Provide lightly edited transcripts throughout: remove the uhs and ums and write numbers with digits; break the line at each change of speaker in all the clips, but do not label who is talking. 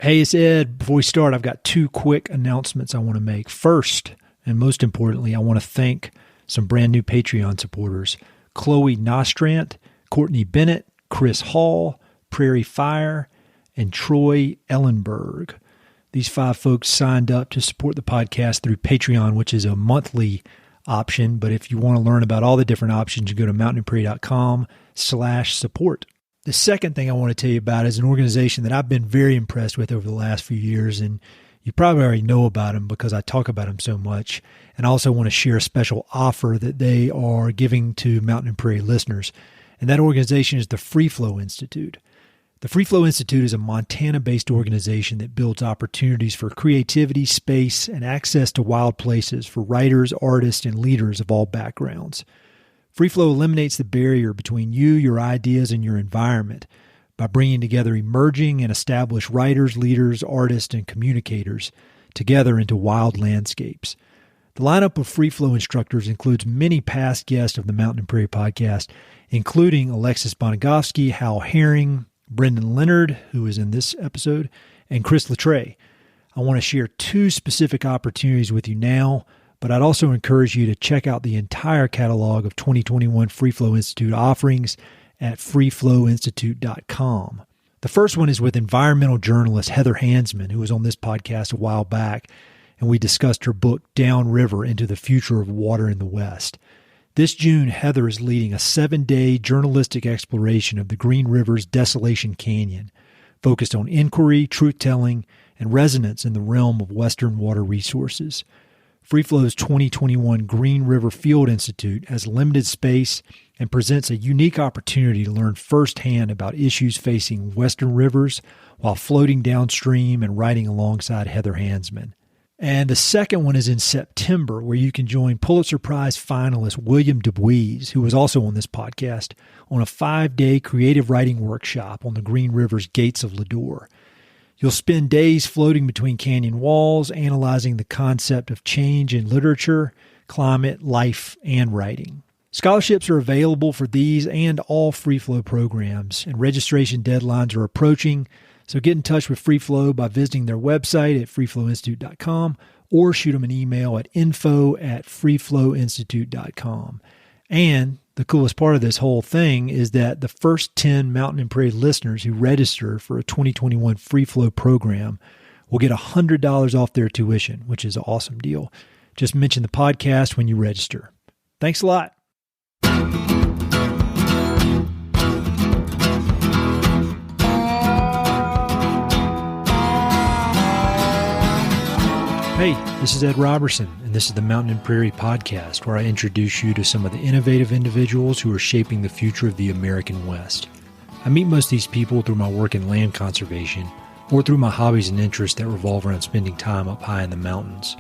Hey, it's Ed. Before we start, I've got two quick announcements I want to make. First, and most importantly, I want to thank some brand new Patreon supporters: Chloe Nostrant, Courtney Bennett, Chris Hall, Prairie Fire, and Troy Ellenberg. These 5 folks signed up to support the podcast through Patreon, which is a monthly option. But if you want to learn about all the different options, you go to mountainprairie.com/support. The second thing I want to tell you about is an organization that I've been very impressed with over the last few years, and you probably already know about them because I talk about them so much. And I also want to share a special offer that they are giving to Mountain Prairie listeners, and that organization is the Free Flow Institute. The Free Flow Institute is a Montana-based organization that builds opportunities for creativity, space, and access to wild places for writers, artists, and leaders of all backgrounds. Free Flow eliminates the barrier between you, your ideas, and your environment by bringing together emerging and established writers, leaders, artists, and communicators together into wild landscapes. The lineup of Free Flow instructors includes many past guests of the Mountain Prairie podcast, including Alexis Bonagofsky, Hal Herring, Brendan Leonard, who is in this episode, and Chris Latre. I want to share 2 specific opportunities with you now, but I'd also encourage you to check out the entire catalog of 2021 Free Flow Institute offerings at freeflowinstitute.com. The first one is with environmental journalist Heather Hansman, who was on this podcast a while back, and we discussed her book, Downriver Into the Future of Water in the West. This June, Heather is leading a 7-day journalistic exploration of the Green River's Desolation Canyon, focused on inquiry, truth-telling, and resonance in the realm of Western water resources. Free Flow's 2021 Green River Field Institute has limited space and presents a unique opportunity to learn firsthand about issues facing Western rivers while floating downstream and riding alongside Heather Hansman. And the second one is in September, where you can join Pulitzer Prize finalist William DuBois, who was also on this podcast, on a 5-day creative writing workshop on the Green River's Gates of Lodore. You'll spend days floating between canyon walls, analyzing the concept of change in literature, climate, life, and writing. Scholarships are available for these and all Free Flow programs, and registration deadlines are approaching, so get in touch with Free Flow by visiting their website at freeflowinstitute.com or shoot them an email at info@freeflowinstitute.com. And the coolest part of this whole thing is that the first 10 Mountain and Prairie listeners who register for a 2021 Free Flow program will get $100 off their tuition, which is an awesome deal. Just mention the podcast when you register. Thanks a lot. Hey, this is Ed Robertson, and this is the Mountain and Prairie podcast, where I introduce you to some of the innovative individuals who are shaping the future of the American West. I meet most of these people through my work in land conservation or through my hobbies and interests that revolve around spending time up high in the mountains.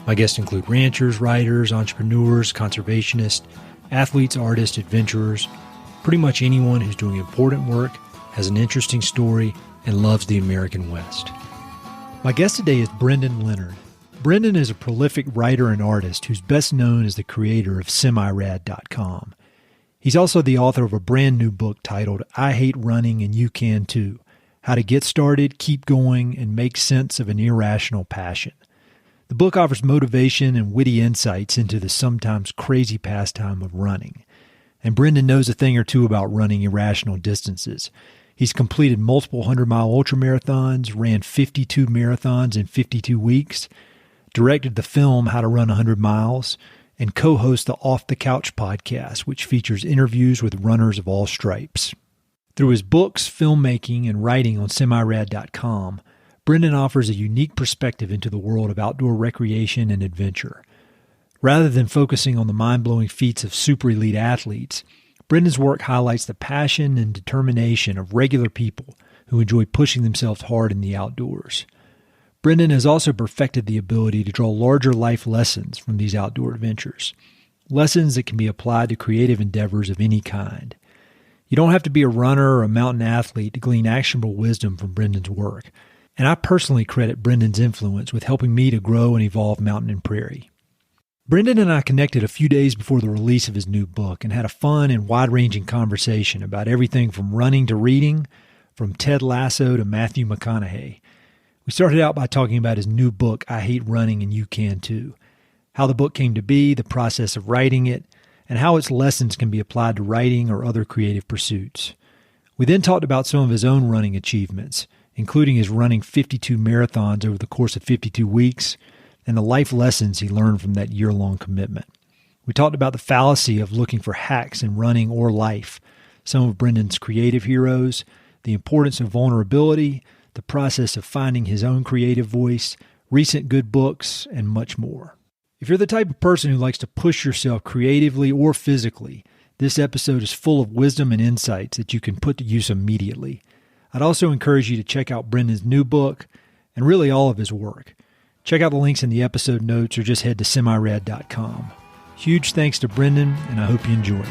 My guests include ranchers, writers, entrepreneurs, conservationists, athletes, artists, adventurers, pretty much anyone who's doing important work, has an interesting story, and loves the American West. My guest today is Brendan Leonard. Brendan is a prolific writer and artist who's best known as the creator of semirad.com. He's also the author of a brand new book titled I Hate Running and You Can Too: How to Get Started, Keep Going, and Make Sense of an Irrational Passion. The book offers motivation and witty insights into the sometimes crazy pastime of running. And Brendan knows a thing or two about running irrational distances. He's completed multiple 100-mile ultramarathons, ran 52 marathons in 52 weeks, directed the film How to Run 100 Miles, and co-hosts the Off the Couch podcast, which features interviews with runners of all stripes. Through his books, filmmaking, and writing on semirad.com, Brendan offers a unique perspective into the world of outdoor recreation and adventure. Rather than focusing on the mind-blowing feats of super elite athletes, Brendan's work highlights the passion and determination of regular people who enjoy pushing themselves hard in the outdoors. Brendan has also perfected the ability to draw larger life lessons from these outdoor adventures, lessons that can be applied to creative endeavors of any kind. You don't have to be a runner or a mountain athlete to glean actionable wisdom from Brendan's work, and I personally credit Brendan's influence with helping me to grow and evolve Mountain and Prairie. Brendan and I connected a few days before the release of his new book and had a fun and wide-ranging conversation about everything from running to reading, from Ted Lasso to Matthew McConaughey. We started out by talking about his new book, I Hate Running and You Can Too, how the book came to be, the process of writing it, and how its lessons can be applied to writing or other creative pursuits. We then talked about some of his own running achievements, including his running 52 marathons over the course of 52 weeks and the life lessons he learned from that year-long commitment. We talked about the fallacy of looking for hacks in running or life, some of Brendan's creative heroes, the importance of vulnerability, the process of finding his own creative voice, recent good books, and much more. If you're the type of person who likes to push yourself creatively or physically, this episode is full of wisdom and insights that you can put to use immediately. I'd also encourage you to check out Brendan's new book and really all of his work. Check out the links in the episode notes or just head to semirad.com. Huge thanks to Brendan, and I hope you enjoy it.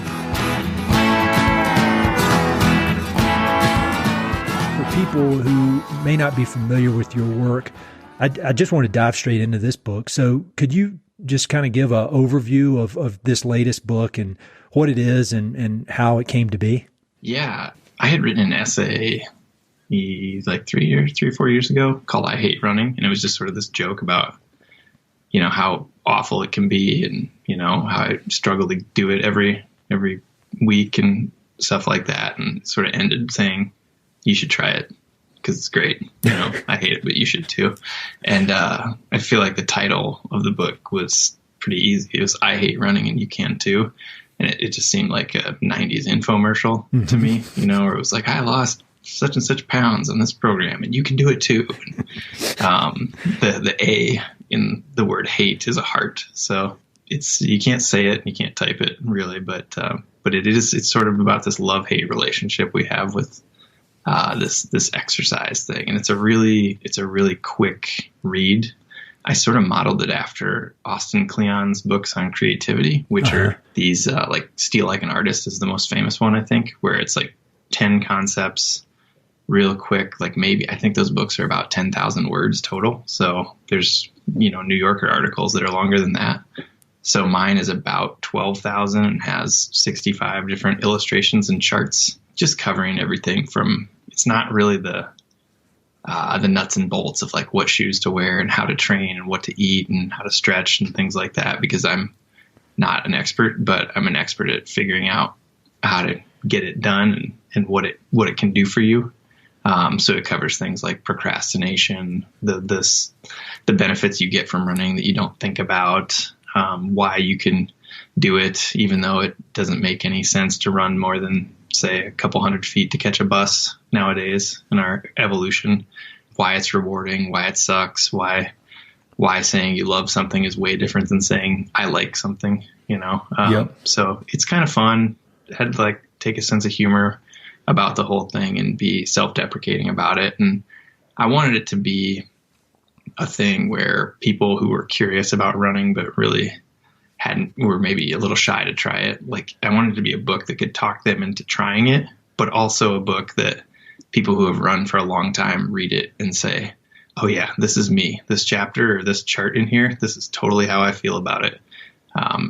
For people who may not be familiar with your work, I just want to dive straight into this book. So could you just kind of give an overview of this latest book and what it is and how it came to be?
Yeah, I had written an essay like 3 or 4 years ago called I Hate Running. And it was just sort of this joke about, how awful it can be and, how I struggle to do it every week and stuff like that. And sort of ended saying, you should try it because it's great. I hate it, but you should too. And I feel like the title of the book was pretty easy. It was I Hate Running and You Can Too. And it just seemed like a 90s infomercial to me, where it was like, I lost such and such pounds on this program and you can do it too. The A in the word hate is a heart. So you can't say it, you can't type it really, but it's sort of about this love-hate relationship we have with this exercise thing. And it's a really quick read. I sort of modeled it after Austin Kleon's books on creativity, which are these like Steal Like an Artist is the most famous one, I think, where it's like 10 concepts real quick. Like maybe I think those books are about 10,000 words total. So there's, New Yorker articles that are longer than that. So mine is about 12,000 and has 65 different illustrations and charts, just covering everything from, it's not really the nuts and bolts of like what shoes to wear and how to train and what to eat and how to stretch and things like that, because I'm not an expert, but I'm an expert at figuring out how to get it done and what it can do for you. So it covers things like procrastination, the benefits you get from running that you don't think about, why you can do it, even though it doesn't make any sense to run more than, say, a couple hundred feet to catch a bus nowadays in our evolution, why it's rewarding, why it sucks, why saying you love something is way different than saying I like something, Yep. So it's kind of fun. Had to like take a sense of humor about the whole thing and be self-deprecating about it. And I wanted it to be a thing where people who were curious about running but really were maybe a little shy to try it. Like I wanted it to be a book that could talk them into trying it, but also a book that people who have run for a long time read it and say, oh yeah, this is me. This chapter or this chart in here, this is totally how I feel about it.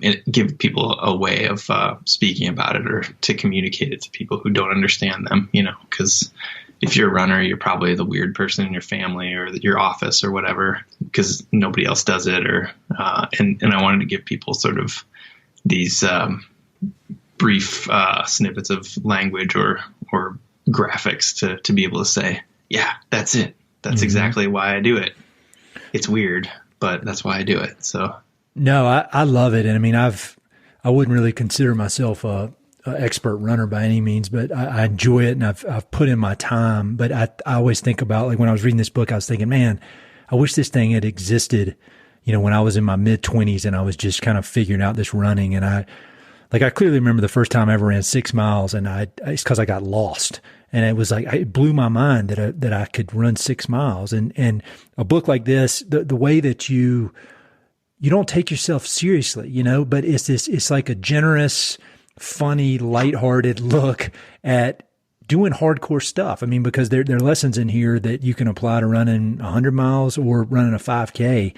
And give people a way of speaking about it or to communicate it to people who don't understand them, because if you're a runner, you're probably the weird person in your family or your office or whatever, because nobody else does it. And I wanted to give people sort of these brief snippets of language or graphics to be able to say, yeah, that's it. That's exactly why I do it. It's weird, but that's why I do it. So.
No, I love it. And I mean, I wouldn't really consider myself a expert runner by any means, but I enjoy it and I've put in my time. But I always think about, like when I was reading this book, I was thinking, man, I wish this thing had existed, when I was in my mid-20s and I was just kind of figuring out this running. And I clearly remember the first time I ever ran 6 miles and it's because I got lost. And it was like, it blew my mind that I could run 6 miles. And a book like this, the way that you don't take yourself seriously, but it's like a generous, funny, lighthearted look at doing hardcore stuff. I mean, because there are lessons in here that you can apply to running 100 miles or running a 5K.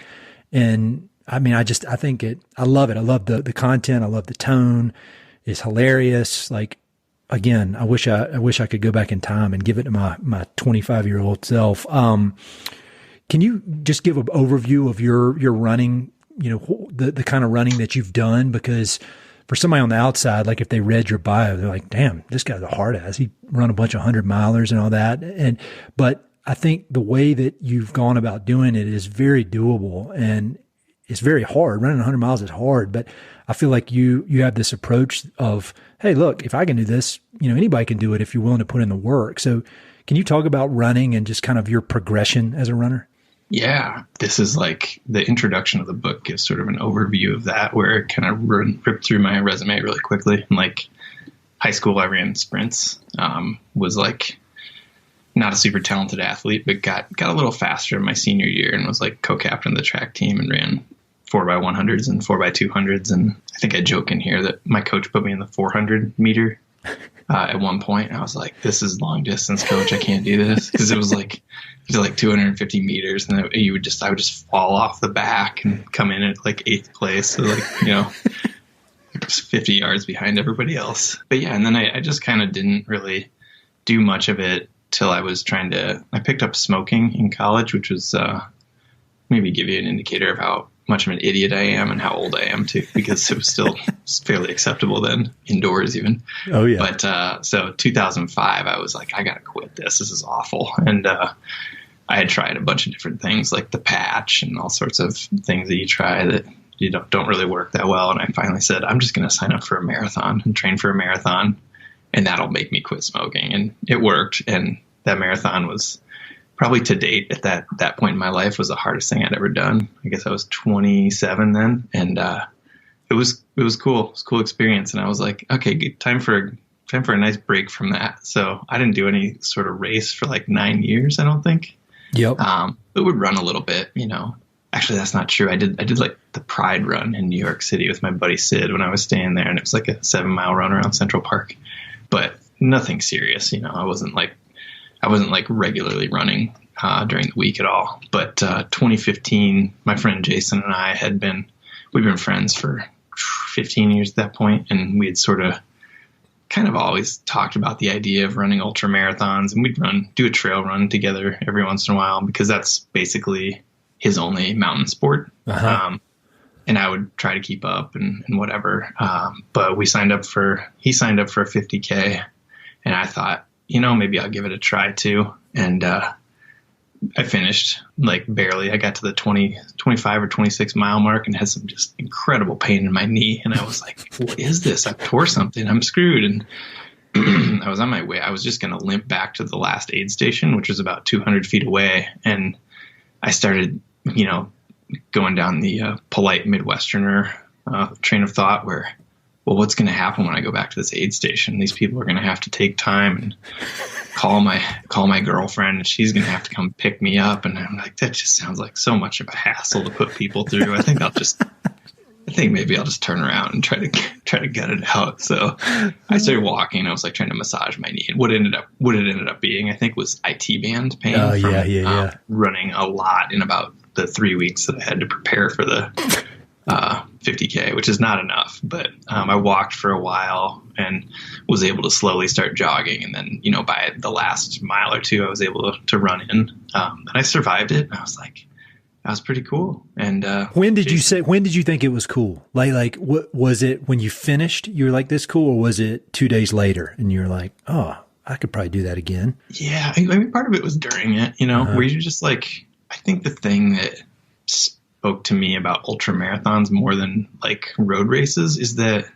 And I mean, I think I love it. I love the content. I love the tone. It's hilarious. Like, again, I wish I could go back in time and give it to my 25-year-old self. Can you just give an overview of your running, the kind of running that you've done? Because for somebody on the outside, like if they read your bio, they're like, damn, this guy's a hard ass. He run a bunch of 100-milers and all that. But I think the way that you've gone about doing it is very doable, and it's very hard. Running 100 miles is hard, but I feel like you have this approach of, hey, look, if I can do this, anybody can do it if you're willing to put in the work. So can you talk about running and just kind of your progression as a runner?
Yeah, this is like the introduction of the book gives sort of an overview of that, where it kind of ripped through my resume really quickly. And like high school, I ran sprints, was like not a super talented athlete, but got a little faster in my senior year and was like co-captain of the track team and ran 4x100s and 4x200s. And I think I joke in here that my coach put me in the 400 meter at one point. I was like, this is long distance, coach. I can't do this. Cause it was like 250 meters, and I would just fall off the back and come in at like 8th place. So like, 50 yards behind everybody else. But yeah. And then I just kind of didn't really do much of it till I picked up smoking in college, which was, maybe give you an indicator of how much of an idiot I am and how old I am too, because it was still fairly acceptable then, indoors even.
Oh yeah.
But, so 2005, I was like, I gotta quit this. This is awful. And, I had tried a bunch of different things like the patch and all sorts of things that you try that you don't really work that well. And I finally said, I'm just going to sign up for a marathon and train for a marathon, and that'll make me quit smoking. And it worked. And that marathon was probably to date at that point in my life was the hardest thing I'd ever done. I guess I was 27 then. And, it was cool. It was a cool experience. And I was like, okay, time for a nice break from that. So I didn't do any sort of race for like 9 years, I don't think.
Yep.
It would run a little bit, Actually, that's not true. I did like the Pride run in New York City with my buddy Sid when I was staying there, and it was like a 7-mile run around Central Park, but nothing serious. I wasn't like regularly running during the week at all. But 2015, my friend Jason and I we've been friends for 15 years at that point, and we had sort of kind of always talked about the idea of running ultramarathons, and we'd do a trail run together every once in a while, because that's basically his only mountain sport.
Uh-huh.
And I would try to keep up and whatever. But he signed up for a 50K, and I thought, maybe I'll give it a try too. And, I finished like barely. I got to the 25 or 26 mile mark and had some just incredible pain in my knee. And I was like, what is this? I tore something. I'm screwed. And I was on my way. I was just going to limp back to the last aid station, which was about 200 feet away. And I started, going down the polite Midwesterner train of thought where, well, what's going to happen when I go back to this aid station? These people are going to have to take time and call my girlfriend, and she's going to have to come pick me up. And I'm like, that just sounds like so much of a hassle to put people through. I think maybe I'll just turn around and try to gut it out. So I started walking. I was like trying to massage my knee, and what it ended up being, I think, was IT band pain.
Yeah.
Running a lot in about the 3 weeks that I had to prepare for the 50K, which is not enough. But I walked for a while and was able to slowly start jogging. And then, by the last mile or two, I was able to run in. And I survived it. And I was like, that was pretty cool. And
when did you think it was cool? Like what was it when you finished? You were like, this cool, or was it 2 days later and you're like, oh, I could probably do that again?
Yeah, I mean, part of it was during it, where you're just like, I think the thing that spoke to me about ultra marathons more than like road races is that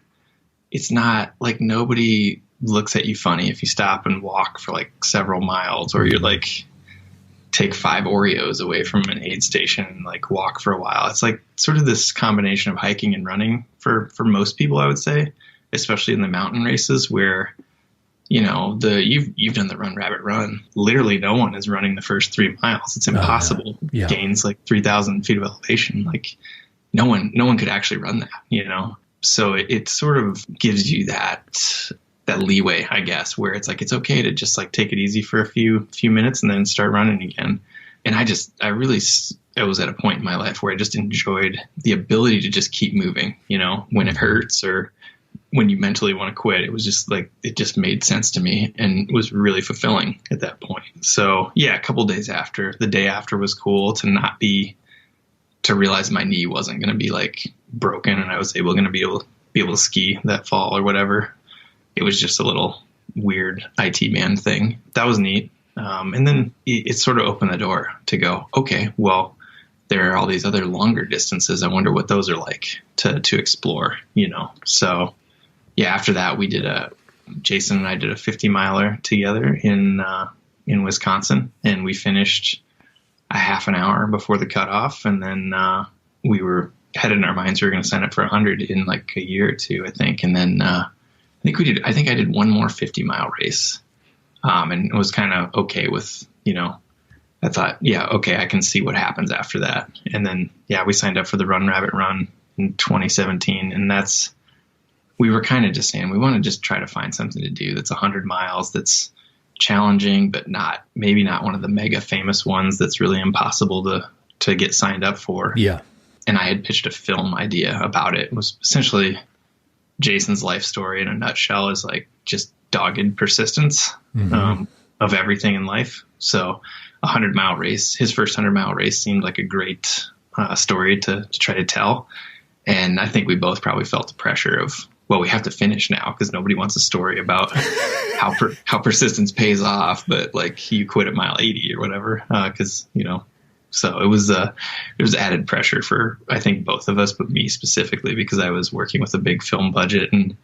it's not like nobody looks at you funny if you stop and walk for like several miles, or you're like take 5 Oreos away from an aid station and like walk for a while. It's like sort of this combination of hiking and running for most people, I would say, especially in the mountain races where, you've done the Run Rabbit Run. Literally no one is running the first 3 miles. It's impossible.
Yeah.
Gains like 3,000 feet of elevation. Like no one could actually run that, So it sort of gives you that leeway, I guess, where it's like, it's okay to just like take it easy for a few minutes and then start running again. And I was at a point in my life where I just enjoyed the ability to just keep moving, when it hurts or when you mentally want to quit, it was just like, it just made sense to me and was really fulfilling at that point. So yeah, a couple days after, the day after was cool to realize my knee wasn't going to be like broken and I was going to be able to ski that fall or whatever. It was just a little weird IT band thing. That was neat. And then it sort of opened the door to go, okay, well, there are all these other longer distances. I wonder what those are like to explore, So yeah, after that Jason and I did a 50-miler together in Wisconsin, and we finished a half an hour before the cutoff. And then, we had in our minds, we were going to sign up for 100 in like a year or two, I think. And then, I think I did one more 50-mile race. And it was kind of okay with, I thought, yeah, okay, I can see what happens after that. And then, yeah, we signed up for the Run Rabbit Run in 2017. And we were kind of just saying, we want to just try to find something to do that's 100 miles, that's challenging, but maybe not one of the mega famous ones that's really impossible to get signed up for.
Yeah.
And I had pitched a film idea about it. It was essentially Jason's life story in a nutshell, is like just dogged persistence of everything in life. So 100-mile race, his first 100-mile race seemed like a great story to try to tell. And I think we both probably felt the pressure of, well, we have to finish now because nobody wants a story about how persistence pays off, but like you quit at mile 80 or whatever. So it was added pressure for, I think, both of us, but me specifically, because I was working with a big film budget and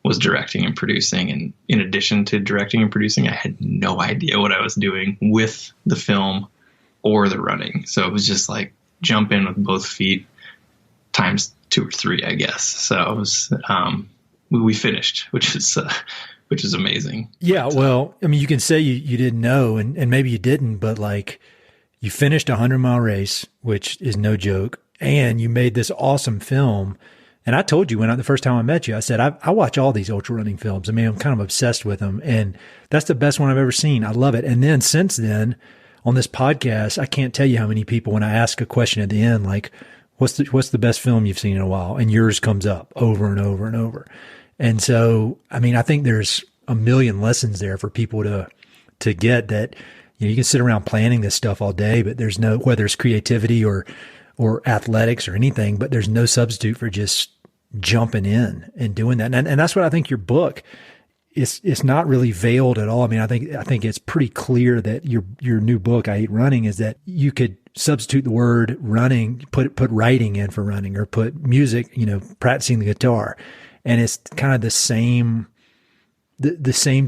was directing and producing. And in addition to directing and producing, I had no idea what I was doing with the film or the running. So it was just like jump in with both feet times 2 or 3, I guess. So it was, we finished, which is amazing.
Yeah. Well, I mean, you can say you didn't know, and maybe you didn't, but like you finished a 100-mile race, which is no joke. And you made this awesome film. And I told you the first time I met you, I said, I watch all these ultra running films. I mean, I'm kind of obsessed with them, and that's the best one I've ever seen. I love it. And then since then on this podcast, I can't tell you how many people, when I ask a question at the end, like, what's the best film you've seen in a while? And yours comes up over and over and over. And so, I mean, I think there's a million lessons there for people to get that, you can sit around planning this stuff all day, but there's no, whether it's creativity or athletics or anything, but there's no substitute for just jumping in and doing that. And that's what I think your book it's not really veiled at all. I mean, I think it's pretty clear that your new book, I Hate Running, is that you could substitute the word running, put writing in for running, or put music, practicing the guitar. And it's kind of the same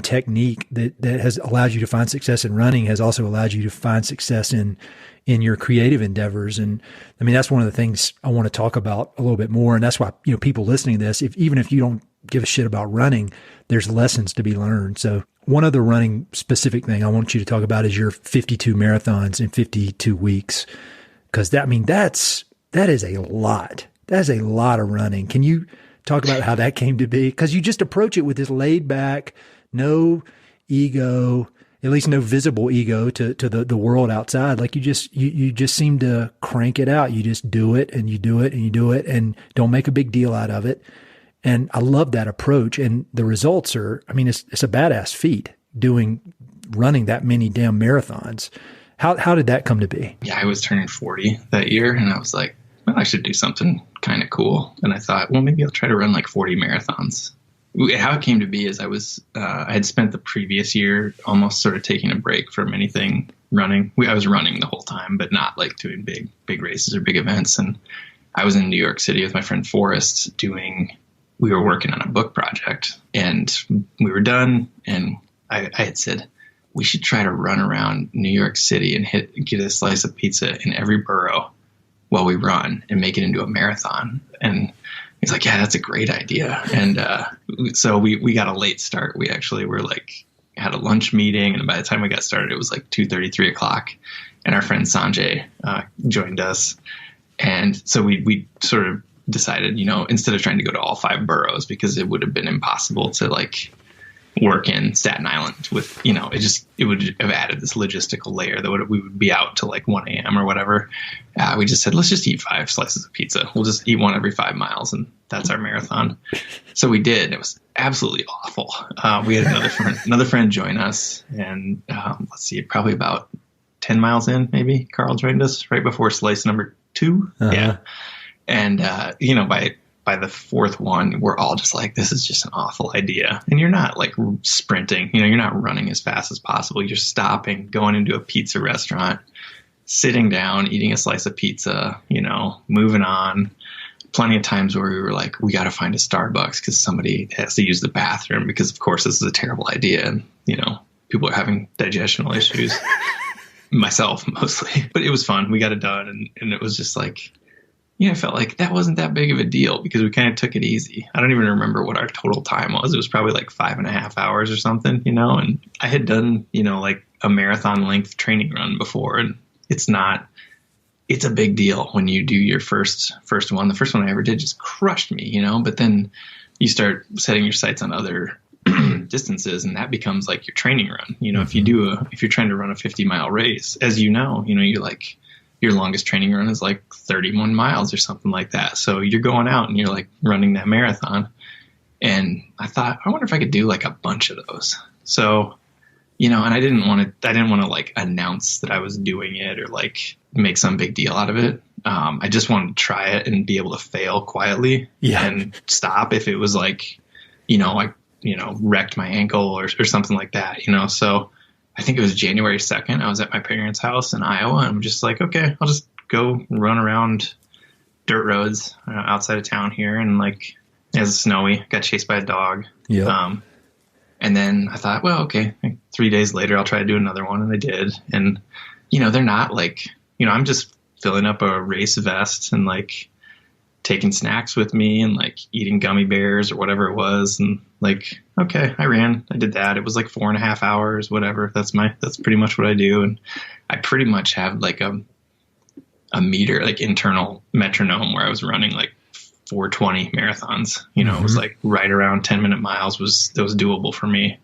technique that has allowed you to find success in running has also allowed you to find success in your creative endeavors. And I mean, that's one of the things I want to talk about a little bit more. And that's why, people listening to this, even if you don't give a shit about running, there's lessons to be learned. So one other running specific thing I want you to talk about is your 52 marathons in 52 weeks. Cause that is a lot. That is a lot of running. Can you talk about how that came to be? Cause you just approach it with this laid back, no ego, at least no visible ego to the world outside. Like you just seem to crank it out. You just do it and you do it and you do it and don't make a big deal out of it. And I love that approach. And the results are, I mean, it's a badass feat running that many damn marathons. How did that come to be? Yeah,
I was turning 40 that year and I was like, well, I should do something kind of cool. And I thought, well, maybe I'll try to run like 40 marathons. How it came to be is I had spent the previous year almost sort of taking a break from anything running. I was running the whole time, but not like doing big races or big events. And I was in New York City with my friend Forrest we were working on a book project, and we were done. And I had said, we should try to run around New York City and get a slice of pizza in every borough while we run and make it into a marathon. And he's like, yeah, that's a great idea. And so we got a late start. We actually had a lunch meeting, and by the time we got started, it was like 2:30, 3 o'clock. And our friend Sanjay joined us. And so we sort of decided, instead of trying to go to all 5 boroughs, because it would have been impossible to work in Staten Island with, it would have added this logistical layer that we would be out till like 1 a.m. or whatever. We just said, let's just eat 5 slices of pizza. We'll just eat one every 5 miles. And that's our marathon. So we did. It was absolutely awful. We had another friend join us, and let's see, probably about 10 miles in, maybe Carl joined us right before slice number 2. Uh-huh. Yeah. And, by the 4th one, we're all just like, this is just an awful idea. And you're not like sprinting, you're not running as fast as possible. You're stopping, going into a pizza restaurant, sitting down, eating a slice of pizza, moving on. Plenty of times where we were like, we got to find a Starbucks because somebody has to use the bathroom, because of course this is a terrible idea. And, people are having digestional issues, myself mostly, but it was fun. We got it done. And it was just like, I felt like that wasn't that big of a deal because we kind of took it easy. I don't even remember what our total time was. It was probably like 5.5 hours or something, and I had done, like a marathon length training run before, and it's a big deal when you do your first one. The first one I ever did just crushed me, but then you start setting your sights on other distances, and that becomes like your training run. Mm-hmm. If you're trying to run a 50-mile race, as you're like, your longest training run is like 31 miles or something like that. So you're going out and you're like running that marathon. And I thought, I wonder if I could do like a bunch of those. So, and I didn't want to like announce that I was doing it or like make some big deal out of it. I just wanted to try it and be able to fail quietly and stop if it was like, I wrecked my ankle or something like that, So I think it was January 2nd. I was at my parents' house in Iowa, and I'm just like, okay, I'll just go run around dirt roads outside of town here. And like, it was snowy, got chased by a dog. Yeah. And then I thought, well, okay, 3 days later, I'll try to do another one. And I did. And, they're not like, I'm just filling up a race vest and like taking snacks with me and like eating gummy bears or whatever it was. And like, okay, I did that. It was like 4.5 hours, whatever. That's pretty much what I do. And I pretty much have like a meter, like internal metronome where I was running like 420 marathons, mm-hmm. It was like right around 10-minute miles was doable for me.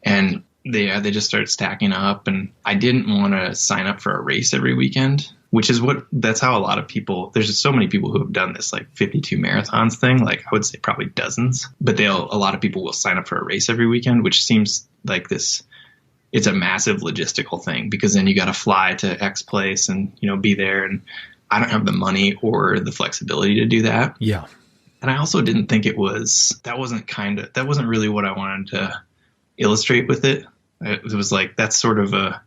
And they just started stacking up, and I didn't want to sign up for a race every weekend, which is that's how a lot of people, there's just so many people who have done this like 52 marathons thing. Like I would say probably dozens, but a lot of people will sign up for a race every weekend, which seems like it's a massive logistical thing, because then you got to fly to X place and, be there. And I don't have the money or the flexibility to do that. Yeah. And I also didn't think that wasn't really what I wanted to illustrate with it. It was like, that's sort of a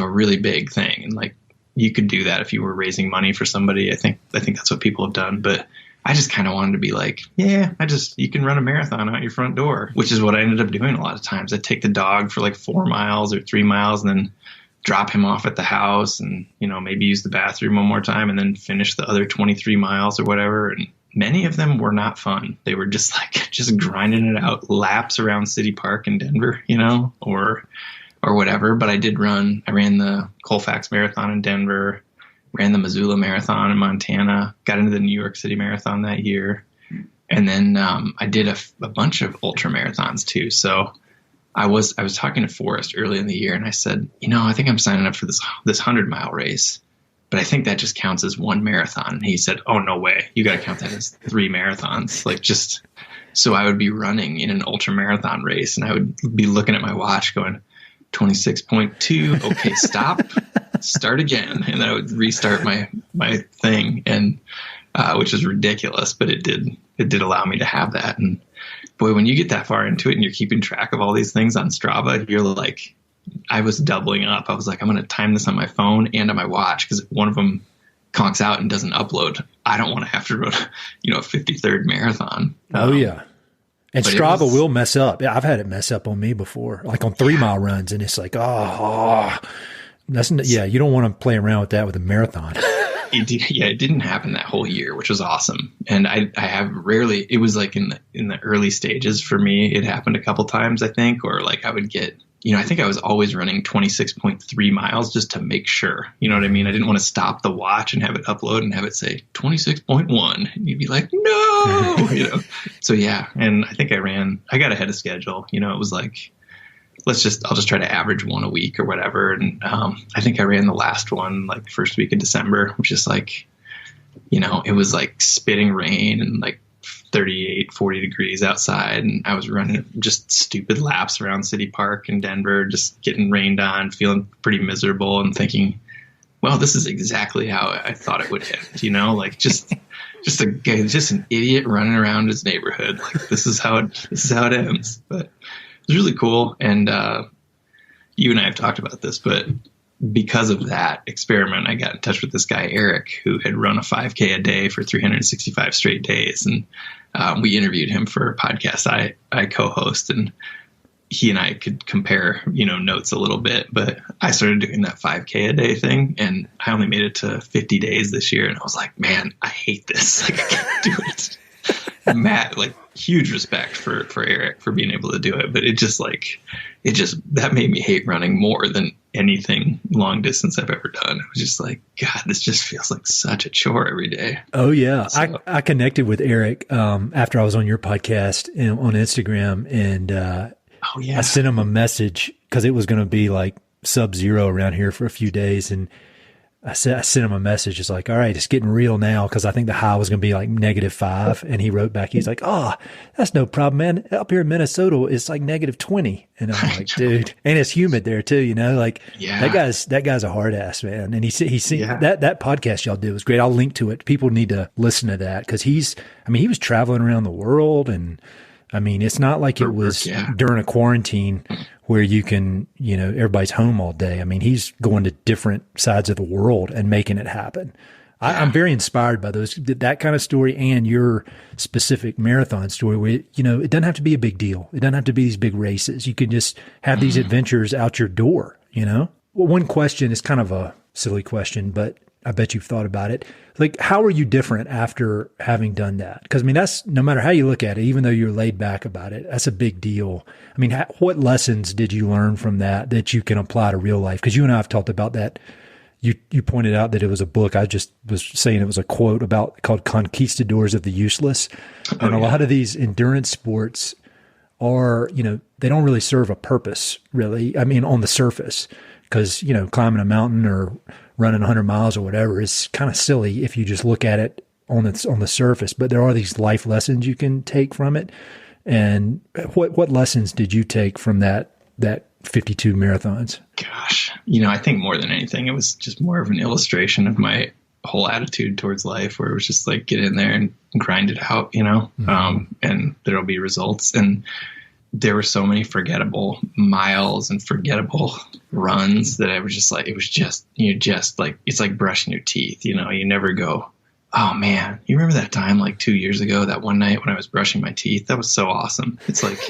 really big thing. And like, you could do that if you were raising money for somebody. I think that's what people have done, but I just kind of wanted to be like, you can run a marathon out your front door, which is what I ended up doing a lot of times. I'd take the dog for like 4 miles or 3 miles and then drop him off at the house and, maybe use the bathroom one more time and then finish the other 23 miles or whatever. And many of them were not fun. They were just grinding it out, laps around City Park in Denver, or whatever. But I ran the Colfax Marathon in Denver, ran the Missoula Marathon in Montana, got into the New York City Marathon that year. And then I did a bunch of ultramarathons too. So I was talking to Forrest early in the year, and I said, I think I'm signing up for this 100-mile race, but I think that just counts as one marathon. And he said, oh, no way. You got to count that as 3 marathons. Like, just so I would be running in an ultra marathon race, and I would be looking at my watch going 26.2. Okay, stop, start again. And then I would restart my thing, and which is ridiculous, but it did allow me to have that. And boy, when you get that far into it and you're keeping track of all these things on Strava, you're like, I was doubling up. I was like, I'm going to time this on my phone and on my watch, because if one of them conks out and doesn't upload, I don't want to have to run, a 53rd marathon.
Oh yeah. And Strava will mess up. I've had it mess up on me before, like on 3-mile runs. And it's like, you don't want to play around with that with a marathon.
It didn't happen that whole year, which was awesome. And I have rarely, it was like in the early stages for me, it happened a couple times, I think, or like I would get I think I was always running 26.3 miles just to make sure, you know what I mean? I didn't want to stop the watch and have it upload and have it say 26.1. And you'd be like, no, So yeah. And I think I got ahead of schedule. It was like, I'll just try to average one a week or whatever. And I think I ran the last one like first week of December, which is like, it was like spitting rain and like 38, 40 degrees outside. And I was running just stupid laps around City Park in Denver, just getting rained on, feeling pretty miserable and thinking, well, this is exactly how I thought it would end, like just an idiot running around his neighborhood. Like this is how it ends. But it was really cool. And you and I have talked about this, but because of that experiment, I got in touch with this guy, Eric, who had run a 5K a day for 365 straight days. And we interviewed him for a podcast I co-host, and he and I could compare, notes a little bit, but I started doing that 5K a day thing, and I only made it to 50 days this year. And I was like, man, I hate this. Like, I can't do it. Matt, like, huge respect for Eric for being able to do it, but that made me hate running more than anything long distance I've ever done. It was just like, God, this just feels like such a chore every day.
Oh yeah. So, I connected with Eric, after I was on your podcast on Instagram, and, I sent him a message cause it was going to be like sub-zero around here for a few days. And I sent him a message. It's like, all right, it's getting real now. Cause I think the high was going to be like -5. And he wrote back, he's like, oh, that's no problem, man. Up here in Minnesota, it's like -20. And I'm like, dude, and it's humid there too, that guy's a hard ass, man. And he that podcast y'all did was great. I'll link to it. People need to listen to that. Cause he was traveling around the world, and it's not like it was during a quarantine where you can, everybody's home all day. He's going to different sides of the world and making it happen. Yeah. I'm very inspired by that kind of story, and your specific marathon story where, it doesn't have to be a big deal. It doesn't have to be these big races. You can just have these adventures out your door, Well, one question is kind of a silly question, but I bet you've thought about it. Like, how are you different after having done that? Because, that's no matter how you look at it, even though you're laid back about it, that's a big deal. What lessons did you learn from that you can apply to real life? Because you and I have talked about that. You pointed out that it was a book. I just was saying it was a quote called Conquistadors of the Useless. And a lot of these endurance sports are, they don't really serve a purpose, really. On the surface, because, climbing a mountain or running 100 miles or whatever is kind of silly if you just look at it on the surface. But there are these life lessons you can take from it. And what lessons did you take from that 52 marathons?
Gosh, I think more than anything, it was just more of an illustration of my whole attitude towards life, where it was just like, get in there and grind it out, and there'll be results. And there were so many forgettable miles and forgettable runs that I was just like, it's like brushing your teeth, you never go, oh man, you remember that time like 2 years ago, that one night when I was brushing my teeth? That was so awesome. It's like,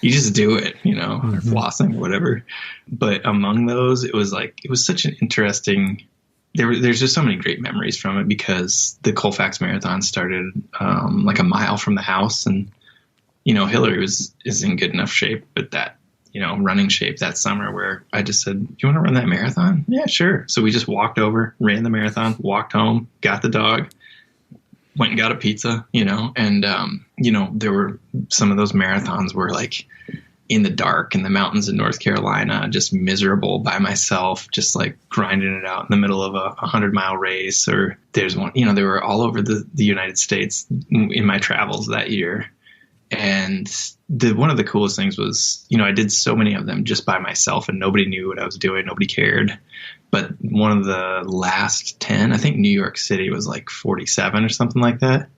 you just do it, or flossing or whatever. But among those, it was such an interesting, there's just so many great memories from it, because the Colfax Marathon started like a mile from the house, and Hillary is in good enough shape, but that, running shape that summer, where I just said, you want to run that marathon? Yeah, sure. So we just walked over, ran the marathon, walked home, got the dog, went and got a pizza, and, there were some of those marathons were like in the dark in the mountains in North Carolina, just miserable by myself, just like grinding it out in the middle of a 100-mile race. Or there's one, they were all over the United States in my travels that year. And one of the coolest things was, I did so many of them just by myself, and nobody knew what I was doing. Nobody cared. But one of the last 10, I think New York City was like 47 or something like that.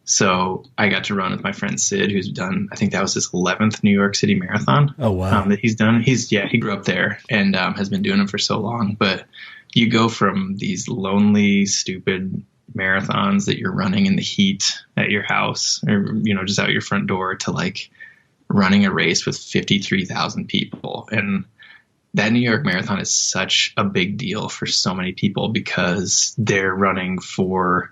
So I got to run with my friend Sid, who's done, I think that was his 11th New York City marathon.
Oh, wow.
That he's done. He grew up there and has been doing them for so long. But you go from these lonely, stupid marathons that you're running in the heat at your house, or, just out your front door, to like running a race with 53,000 people. And that New York Marathon is such a big deal for so many people, because they're running for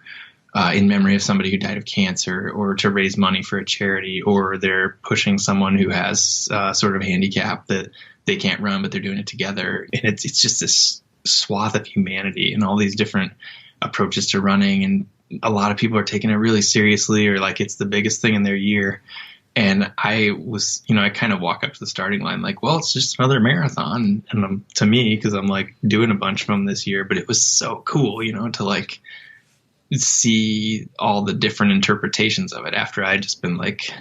in memory of somebody who died of cancer, or to raise money for a charity, or they're pushing someone who has sort of handicap that they can't run, but they're doing it together. And it's just this swath of humanity and all these different approaches to running. And a lot of people are taking it really seriously, or like it's the biggest thing in their year. And I was, I kind of walk up to the starting line like, well, it's just another marathon. And to me, because I'm like doing a bunch of them this year, but it was so cool, to like see all the different interpretations of it after I'd just been like,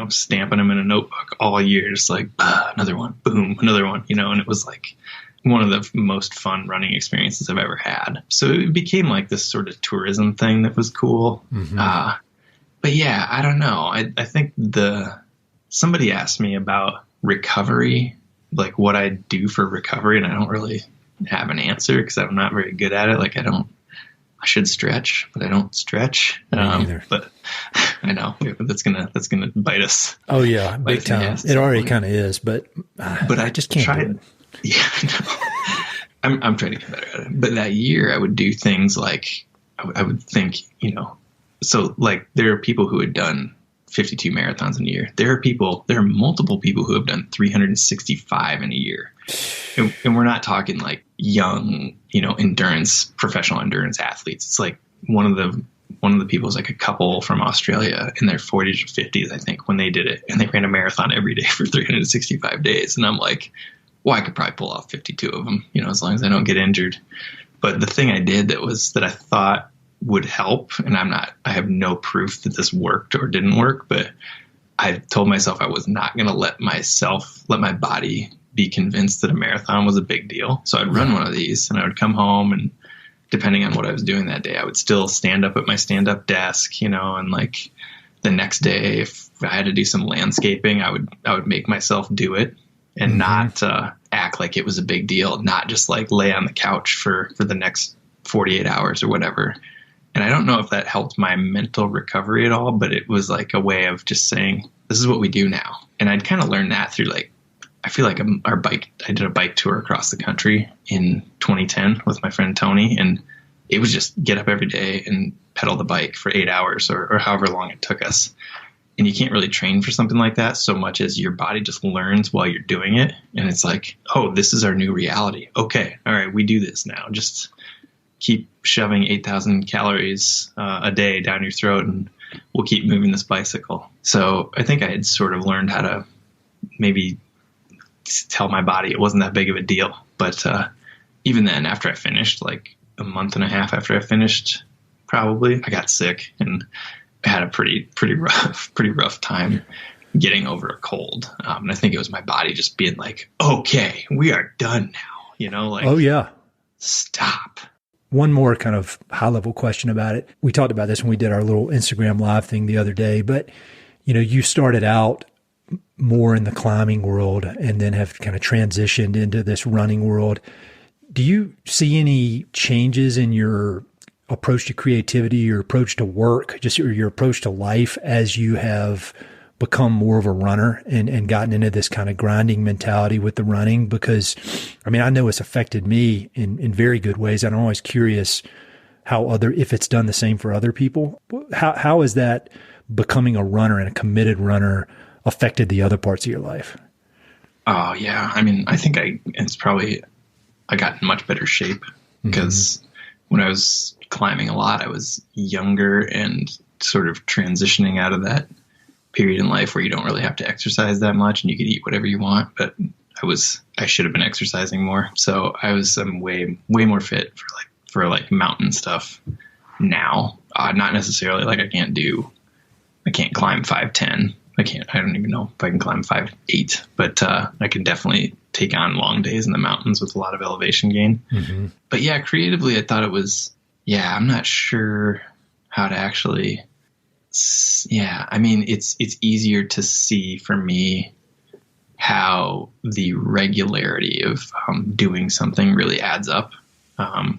stamping them in a notebook all year, just like another one, boom, another one, and it was like one of the most fun running experiences I've ever had. So it became like this sort of tourism thing that was cool. Mm-hmm. But yeah, I don't know. I think somebody asked me about recovery, like what I do for recovery, and I don't really have an answer because I'm not very good at it. Like I should stretch, but I don't stretch. But I know that's gonna bite us.
Oh yeah, big time. It already kind of is, but I just can't do it.
Yeah, I know. I'm trying to get better at it. But that year, I would do things like I would think, so like there are people who had done 52 marathons in a year. There are multiple people who have done 365 in a year. And we're not talking like young, professional endurance athletes. It's like one of the people is like a couple from Australia in their 40s or 50s, I think, when they did it. And they ran a marathon every day for 365 days. And I'm like, well, I could probably pull off 52 of them, as long as I don't get injured. But the thing I did that I thought would help, and I have no proof that this worked or didn't work, but I told myself I was not going to let my body be convinced that a marathon was a big deal. So I'd run one of these and I would come home, and depending on what I was doing that day, I would still stand up at my stand-up desk, and like the next day, if I had to do some landscaping, I would make myself do it and not act like it was a big deal, not just like lay on the couch for the next 48 hours or whatever. And I don't know if that helped my mental recovery at all, but it was like a way of just saying, this is what we do now. And I'd kind of learned that through I feel like I did a bike tour across the country in 2010 with my friend Tony. And it was just get up every day and pedal the bike for 8 hours or however long it took us. And you can't really train for something like that so much as your body just learns while you're doing it. And it's like, oh, this is our new reality. Okay. All right. We do this now. Just keep shoving 8,000 calories a day down your throat and we'll keep moving this bicycle. So I think I had sort of learned how to maybe tell my body it wasn't that big of a deal. But even then, after I finished, like a month and a half after I finished, probably, I got sick and I had a pretty rough time getting over a cold. And I think it was my body just being like, okay, we are done now.
Oh yeah,
stop.
One more kind of high-level question about it. We talked about this when we did our little Instagram live thing the other day, but, you started out more in the climbing world and then have kind of transitioned into this running world. Do you see any changes in your approach to creativity, your approach to work, just your approach to life as you have become more of a runner and gotten into this kind of grinding mentality with the running? Because I know it's affected me in very good ways. And I'm always curious if it's done the same for other people. How is that becoming a runner and a committed runner affected the other parts of your life?
Oh yeah. I think I got in much better shape because when I was climbing a lot, I was younger and sort of transitioning out of that period in life where you don't really have to exercise that much and you can eat whatever you want. But I should have been exercising more. So I'm way more fit for mountain stuff now. Not necessarily like I can't climb 5'10". I don't even know if I can climb 5'8", but I can definitely take on long days in the mountains with a lot of elevation gain. Mm-hmm. But yeah, creatively, I thought it was, I'm not sure how to actually, it's easier to see for me how the regularity of doing something really adds up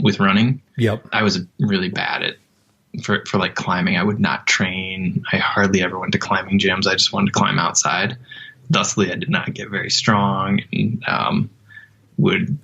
with running.
Yep.
I was really bad at, for like climbing. I would not train. I hardly ever went to climbing gyms. I just wanted to climb outside. Thusly, I did not get very strong and would,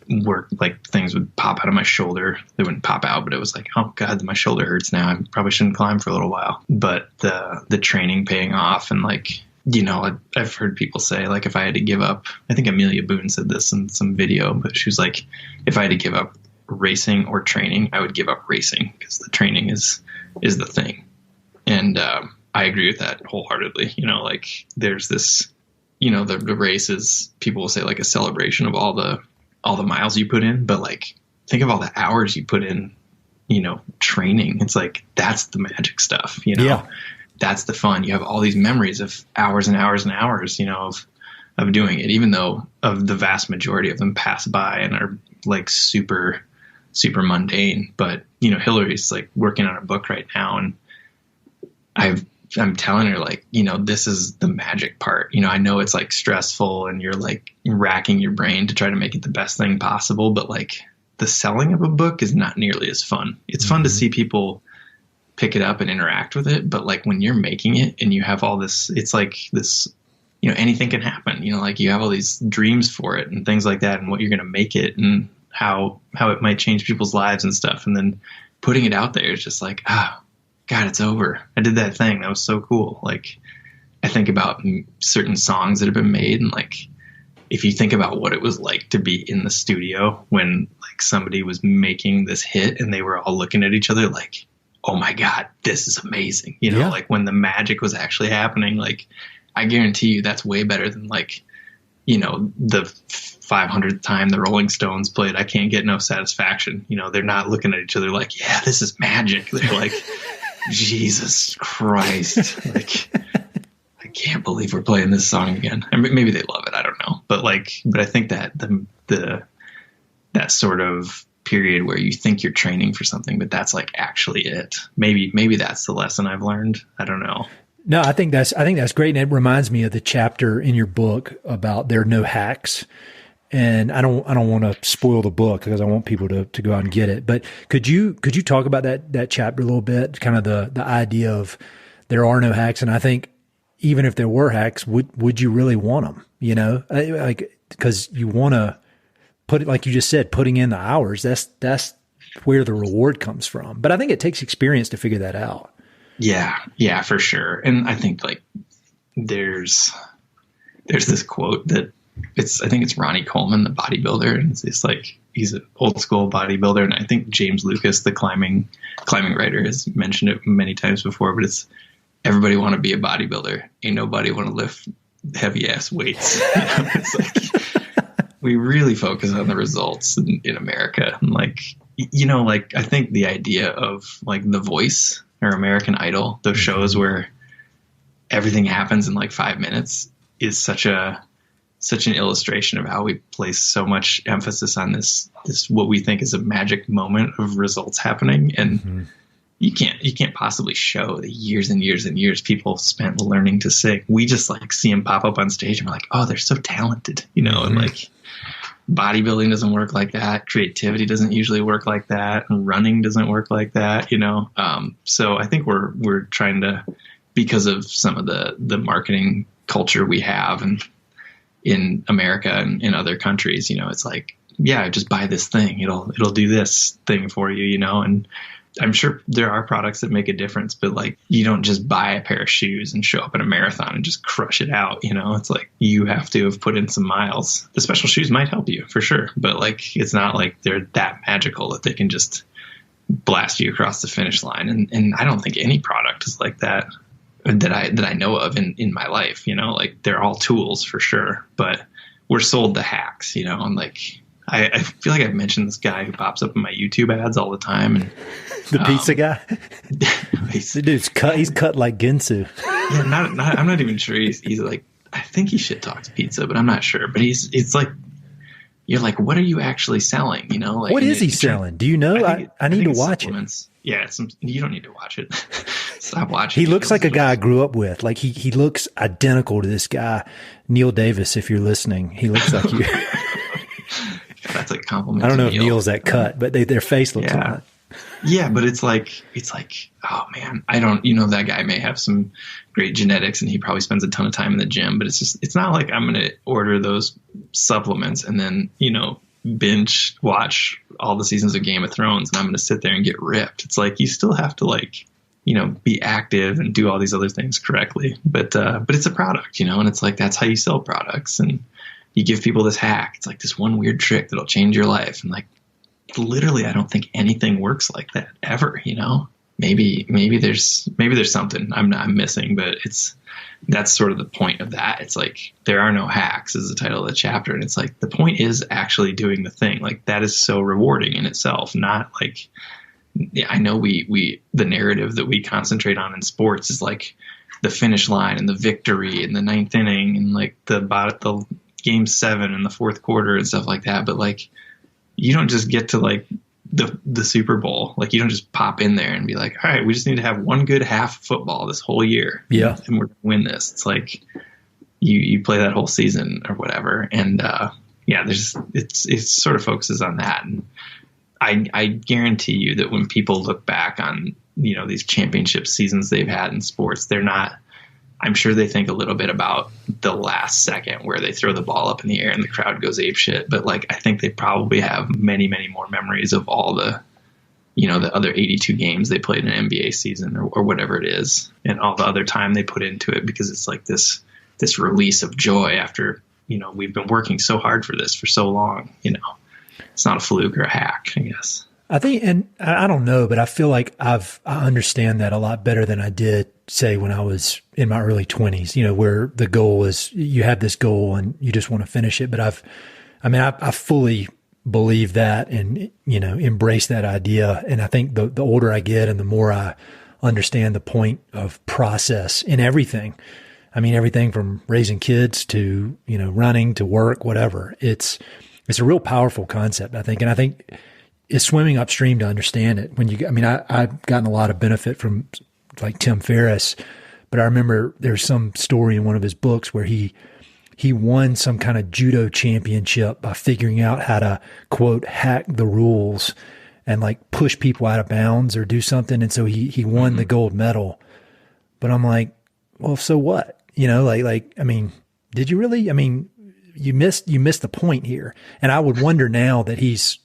work, like things would pop out of my shoulder. They wouldn't pop out, but it was like, oh God, my shoulder hurts now. I probably shouldn't climb for a little while. But the training paying off, and like, you know, I've heard people say, like, if I had to give up, I think Amelia Boone said this in some video, but she was like, if I had to give up racing or training, I would give up racing, because the training is the thing. And I agree with that wholeheartedly. You know, like there's this, you know, the race is, people will say like a celebration of all the miles you put in, but like think of all the hours you put in, you know, training. It's like, that's the magic stuff, you know.
Yeah.
That's the fun. You have all these memories of hours and hours and hours, you know, of doing it, even though of the vast majority of them pass by and are like super, super mundane. But, you know, Hillary's like working on a book right now, and I'm telling her, like, you know, this is the magic part. You know, I know it's like stressful and you're like racking your brain to try to make it the best thing possible, but like the selling of a book is not nearly as fun. It's fun to see people pick it up and interact with it, but like when you're making it and you have all this, it's like this, you know, anything can happen, you know, like you have all these dreams for it and things like that, and what you're going to make it and how it might change people's lives and stuff. And then putting it out there is just like, God, it's over. I did that thing. That was so cool. Like, I think about certain songs that have been made, and like, if you think about what it was like to be in the studio when like somebody was making this hit and they were all looking at each other like, oh my God, this is amazing. You know, like when the magic was actually happening, like I guarantee you that's way better than like, you know, the 500th time the Rolling Stones played I Can't Get No Satisfaction. You know, they're not looking at each other like, yeah, this is magic. They're like, Jesus Christ. Like, I can't believe we're playing this song again. I mean, maybe they love it. I don't know. But I think that that sort of period where you think you're training for something, but that's like actually it. Maybe that's the lesson I've learned. I don't know.
No, I think that's great. And it reminds me of the chapter in your book about there are no hacks. And I don't want to spoil the book because I want people to go out and get it. But could you talk about that chapter a little bit? Kind of the idea of there are no hacks. And I think even if there were hacks, would you really want them? You know, like, because you want to put it, like you just said, putting in the hours, that's where the reward comes from. But I think it takes experience to figure that out. Yeah, for sure. And I think like there's this quote that I think it's Ronnie Coleman, the bodybuilder. And it's like, he's an old school bodybuilder. And I think James Lucas, the climbing writer, has mentioned it many times before, but it's, everybody want to be a bodybuilder. Ain't nobody want to lift heavy ass weights. You know? It's like, we really focus on the results in America. And like, you know, like I think the idea of like The Voice or American Idol, those shows where everything happens in like 5 minutes, is such an illustration of how we place so much emphasis on this what we think is a magic moment of results happening. And you can't possibly show the years and years and years people spent learning to sing. We just like see them pop up on stage and we're like, oh, they're so talented, you know. And like bodybuilding doesn't work like that. Creativity doesn't usually work like that. And running doesn't work like that, you know. So I think we're trying to, because of some of the marketing culture we have and in America and in other countries, you know, it's like, yeah, just buy this thing. It'll do this thing for you, you know. And I'm sure there are products that make a difference, but like, you don't just buy a pair of shoes and show up at a marathon and just crush it out. You know, it's like, you have to have put in some miles. The special shoes might help you for sure, but like, it's not like they're that magical that they can just blast you across the finish line. And I don't think any product is like that I know of in my life, you know. Like, they're all tools for sure, but we're sold the hacks, you know. And like, I feel like I've mentioned this guy who pops up in my YouTube ads all the time. And the pizza guy, the dude's cut. He's cut like Ginsu.
Yeah, I'm not even sure. He's like, I think he shit talks pizza, but I'm not sure. But it's like, you're like, what are you actually selling? You know, like,
what is he selling? Do you know? I need to watch it.
Yeah, you don't need to watch it. Stop watching.
He looks like a guy I grew up with. Like he looks identical to this guy, Neil Davis. If you're listening, he looks like you.
That's a compliment.
I don't know if Neil's that cut, but their face looks like.
Yeah, but it's like, oh man, you know, that guy may have some great genetics and he probably spends a ton of time in the gym, but it's not like I'm going to order those supplements and then, you know, binge watch all the seasons of Game of Thrones and I'm going to sit there and get ripped. It's like, you still have to like, be active and do all these other things correctly. But it's a product, and it's like, that's how you sell products. And you give people this hack. It's like this one weird trick that'll change your life. And like, literally, I don't think anything works like that ever, maybe there's something I'm missing, but that's sort of the point of that. It's like, there are no hacks is the title of the chapter. And it's like, the point is actually doing the thing. Like, that is so rewarding in itself. Not like, I know the narrative that we concentrate on in sports is like the finish line and the victory and the ninth inning and like the game 7 in the fourth quarter and stuff like that. But like, you don't just get to like the Super Bowl. Like, you don't just pop in there and be like, all right, we just need to have one good half of football this whole year.
Yeah.
And we're going to win this. It's like you play that whole season or whatever. And it sort of focuses on that. And I guarantee you that when people look back on, these championship seasons they've had in sports, I'm sure they think a little bit about the last second where they throw the ball up in the air and the crowd goes apeshit. But like, I think they probably have many, many more memories of all the, the other 82 games they played in an NBA season or whatever it is, and all the other time they put into it, because it's like this release of joy after, we've been working so hard for this for so long, It's not a fluke or a hack, I guess.
I think, and I don't know, but I feel like I understand that a lot better than I did, say, when I was in my early 20s, where the goal is, you have this goal and you just want to finish it. But I fully believe that and, embrace that idea. And I think the older I get and the more I understand the point of process in everything. I mean, everything from raising kids to, running to work, whatever. It's a real powerful concept, I think. And I think it's swimming upstream to understand it. I've gotten a lot of benefit from like Tim Ferriss, but I remember there's some story in one of his books where he won some kind of judo championship by figuring out how to, quote, hack the rules and like push people out of bounds or do something. And so he won the gold medal. But I'm like, well, so what? Did you really? You missed the point here. And I would wonder now that he's,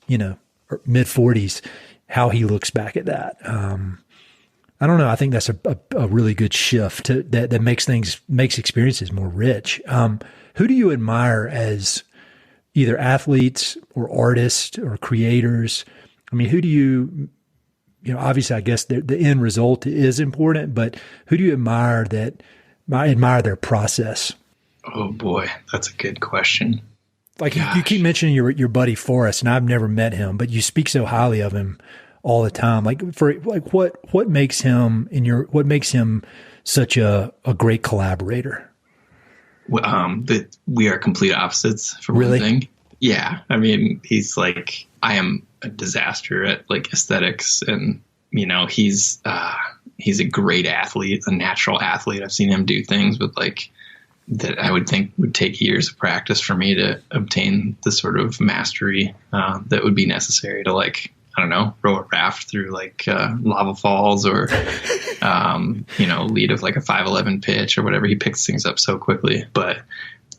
mid 40s, how he looks back at that. I don't know. I think that's a really good shift that makes experiences more rich. Who do you admire as either athletes or artists or creators? Who do you obviously I guess the end result is important, but who do you admire admire their process?
Oh boy, that's a good question.
Like you keep mentioning your buddy Forrest, and I've never met him, but you speak so highly of him all the time. What makes him such a great collaborator?
That we are complete opposites for
really?
One thing. Yeah. He's like, I am a disaster at like aesthetics, and he's a great athlete, a natural athlete. I've seen him do things with like that I would think would take years of practice for me to obtain the sort of mastery that would be necessary to, like, I don't know, row a raft through like lava falls or, lead of like a 5'11" pitch or whatever. He picks things up so quickly. But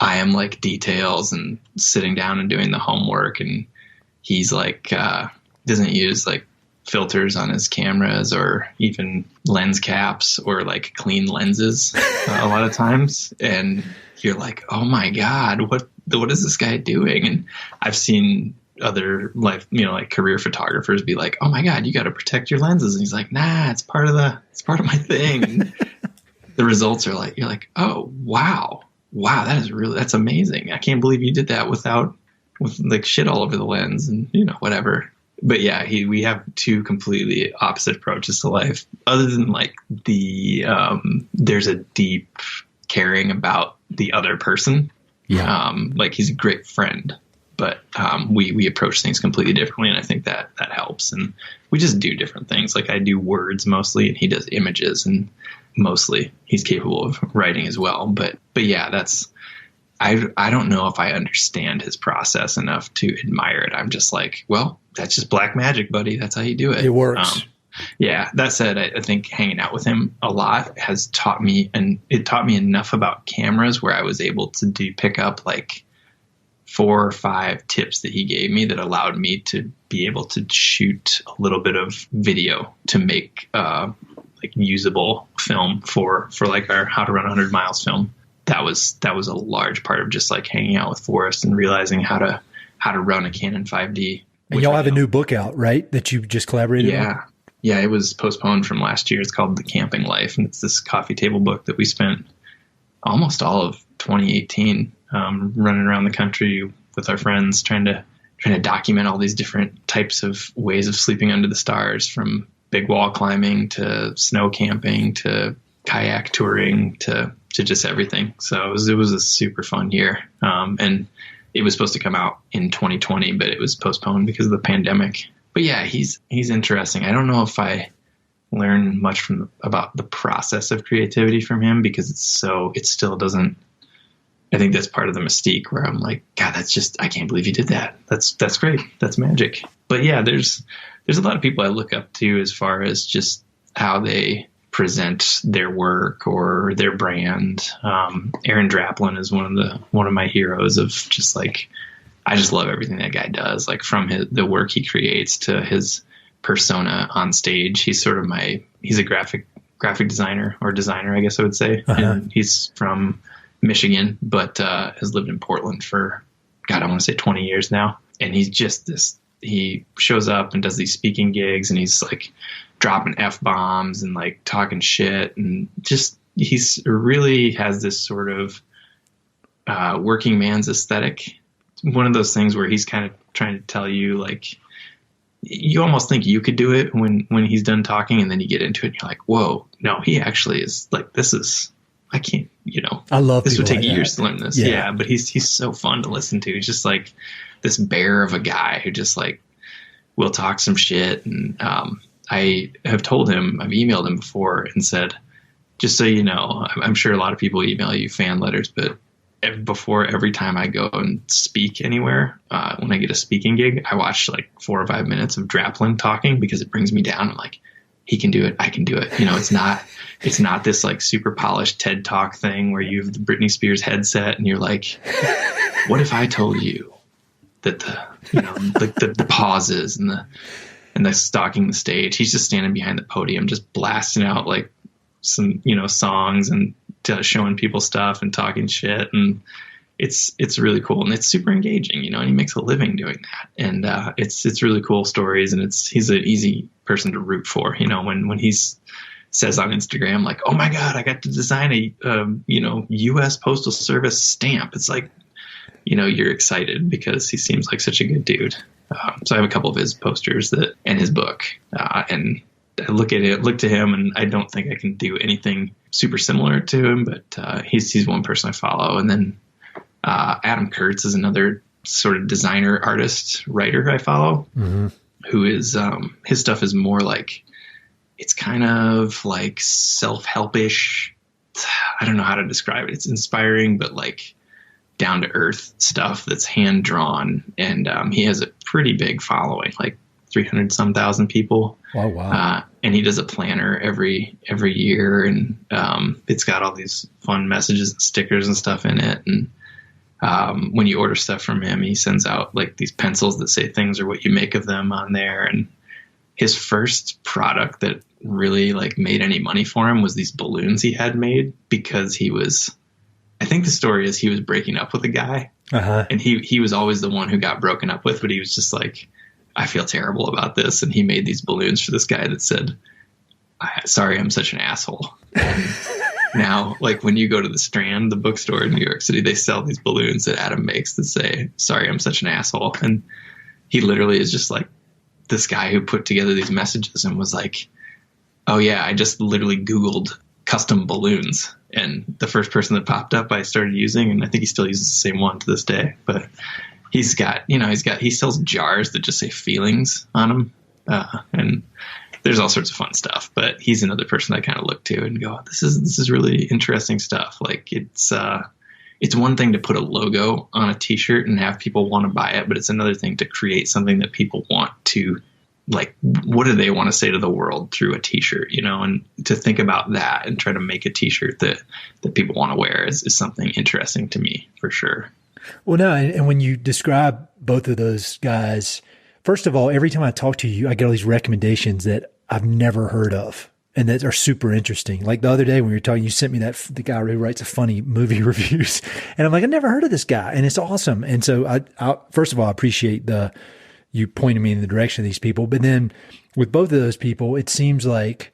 I am like details and sitting down and doing the homework. And he's like, doesn't use like filters on his cameras or even lens caps or like clean lenses a lot of times. And you're like, oh my God, what is this guy doing? And I've seen other like career photographers be like, oh my God, you got to protect your lenses. And he's like, nah, it's part of my thing. The results are like, you're like, oh, wow, that's amazing. I can't believe you did that with like shit all over the lens and, whatever. But yeah, we have two completely opposite approaches to life, other than like there's a deep caring about the other person. Yeah. Like he's a great friend, but we approach things completely differently. And I think that helps. And we just do different things. Like I do words mostly and he does images, and mostly he's capable of writing as well. But yeah, I don't know if I understand his process enough to admire it. I'm just like, well, that's just black magic, buddy. That's how you do it.
It works.
Yeah. That said, I think hanging out with him a lot has taught me, and it taught me enough about cameras where I was able to pick up like 4 or 5 tips that he gave me that allowed me to be able to shoot a little bit of video to make like usable film for like our How to Run 100 Miles film. That was a large part of just like hanging out with Forrest and realizing how to run a Canon 5D.
And y'all have a new book out, right? That you just collaborated on?
Yeah, it was postponed from last year. It's called The Camping Life, and it's this coffee table book that we spent almost all of 2018 running around the country with our friends, trying to document all these different types of ways of sleeping under the stars, from big wall climbing to snow camping to kayak touring to just everything. So it was a super fun year. And it was supposed to come out in 2020, but it was postponed because of the pandemic. But yeah, he's interesting. I don't know if I learn much about the process of creativity from him, because it still doesn't. I think that's part of the mystique, where I'm like, God, I can't believe you did that. That's great. That's magic. But yeah, there's a lot of people I look up to as far as just how they present their work or their brand. Aaron Draplin is one of my heroes of just like, I just love everything that guy does, like from the work he creates to his persona on stage. He's a graphic designer, I guess I would say. Uh-huh. And he's from Michigan, but has lived in Portland for, God, I want to say 20 years now. And he's just he shows up and does these speaking gigs, and he's like dropping F-bombs and like talking shit, and just, he's really has this sort of working man's aesthetic. One of those things where he's kind of trying to tell you, like, you almost think you could do it when he's done talking, and then you get into it and you're like, whoa, no, he actually is like, I can't,
I love
this would take
like
years to learn this. Yeah. But he's so fun to listen to. He's just like this bear of a guy who just like will talk some shit. And I have told him, I've emailed him before and said, just so you know, I'm sure a lot of people email you fan letters, but before every time I go and speak anywhere, when I get a speaking gig, I watch like 4 or 5 minutes of Draplin talking, because it brings me down. I'm like, he can do it. I can do it. It's not this like super polished TED Talk thing where you have the Britney Spears headset and you're like, what if I told you that the pauses and the stalking the stage, he's just standing behind the podium, just blasting out like some, songs and showing people stuff and talking shit. And it's really cool. And it's super engaging, and he makes a living doing that. And it's really cool stories. And he's an easy person to root for, when he says on Instagram, like, oh my God, I got to design a, U.S. Postal Service stamp. It's like, you're excited because he seems like such a good dude. So I have a couple of his posters and his book, and I look to him, and I don't think I can do anything super similar to him, but he's one person I follow. And then Adam Kurtz is another sort of designer, artist, writer I follow, mm-hmm. who is his stuff is more like, it's kind of like self-helpish. I don't know how to describe it. It's inspiring, but like down to earth stuff that's hand drawn. And he has a pretty big following, like 300 some thousand people.
Oh, wow.
And he does a planner every year, and it's got all these fun messages and stickers and stuff in it. And when you order stuff from him, he sends out like these pencils that say things are what you make of them on there. And his first product that really like made any money for him was these balloons he had made, because I think the story is he was breaking up with a guy, uh-huh. and he was always the one who got broken up with, but he was just like, I feel terrible about this. And he made these balloons for this guy that said, sorry, I'm such an asshole. And now, like when you go to the Strand, the bookstore in New York City, they sell these balloons that Adam makes that say, sorry, I'm such an asshole. And he literally is just like this guy who put together these messages and was like, oh yeah, I just literally Googled custom balloons. And the first person that popped up, I started using, and I think he still uses the same one to this day. But he sells jars that just say feelings on them. And there's all sorts of fun stuff, but he's another person I kind of look to and go, this is really interesting stuff. Like it's one thing to put a logo on a t-shirt and have people want to buy it, but it's another thing to create something that people want to, like, what do they want to say to the world through a t-shirt, and to think about that and try to make a t-shirt that people want to wear is something interesting to me for sure.
Well, no, and when you describe both of those guys, first of all, every time I talk to you, I get all these recommendations that I've never heard of and that are super interesting. Like the other day when we were talking, you sent me the guy who writes a funny movie reviews, and I'm like, I never heard of this guy, and it's awesome. And so I first of all, I appreciate you pointing me in the direction of these people, but then with both of those people, it seems like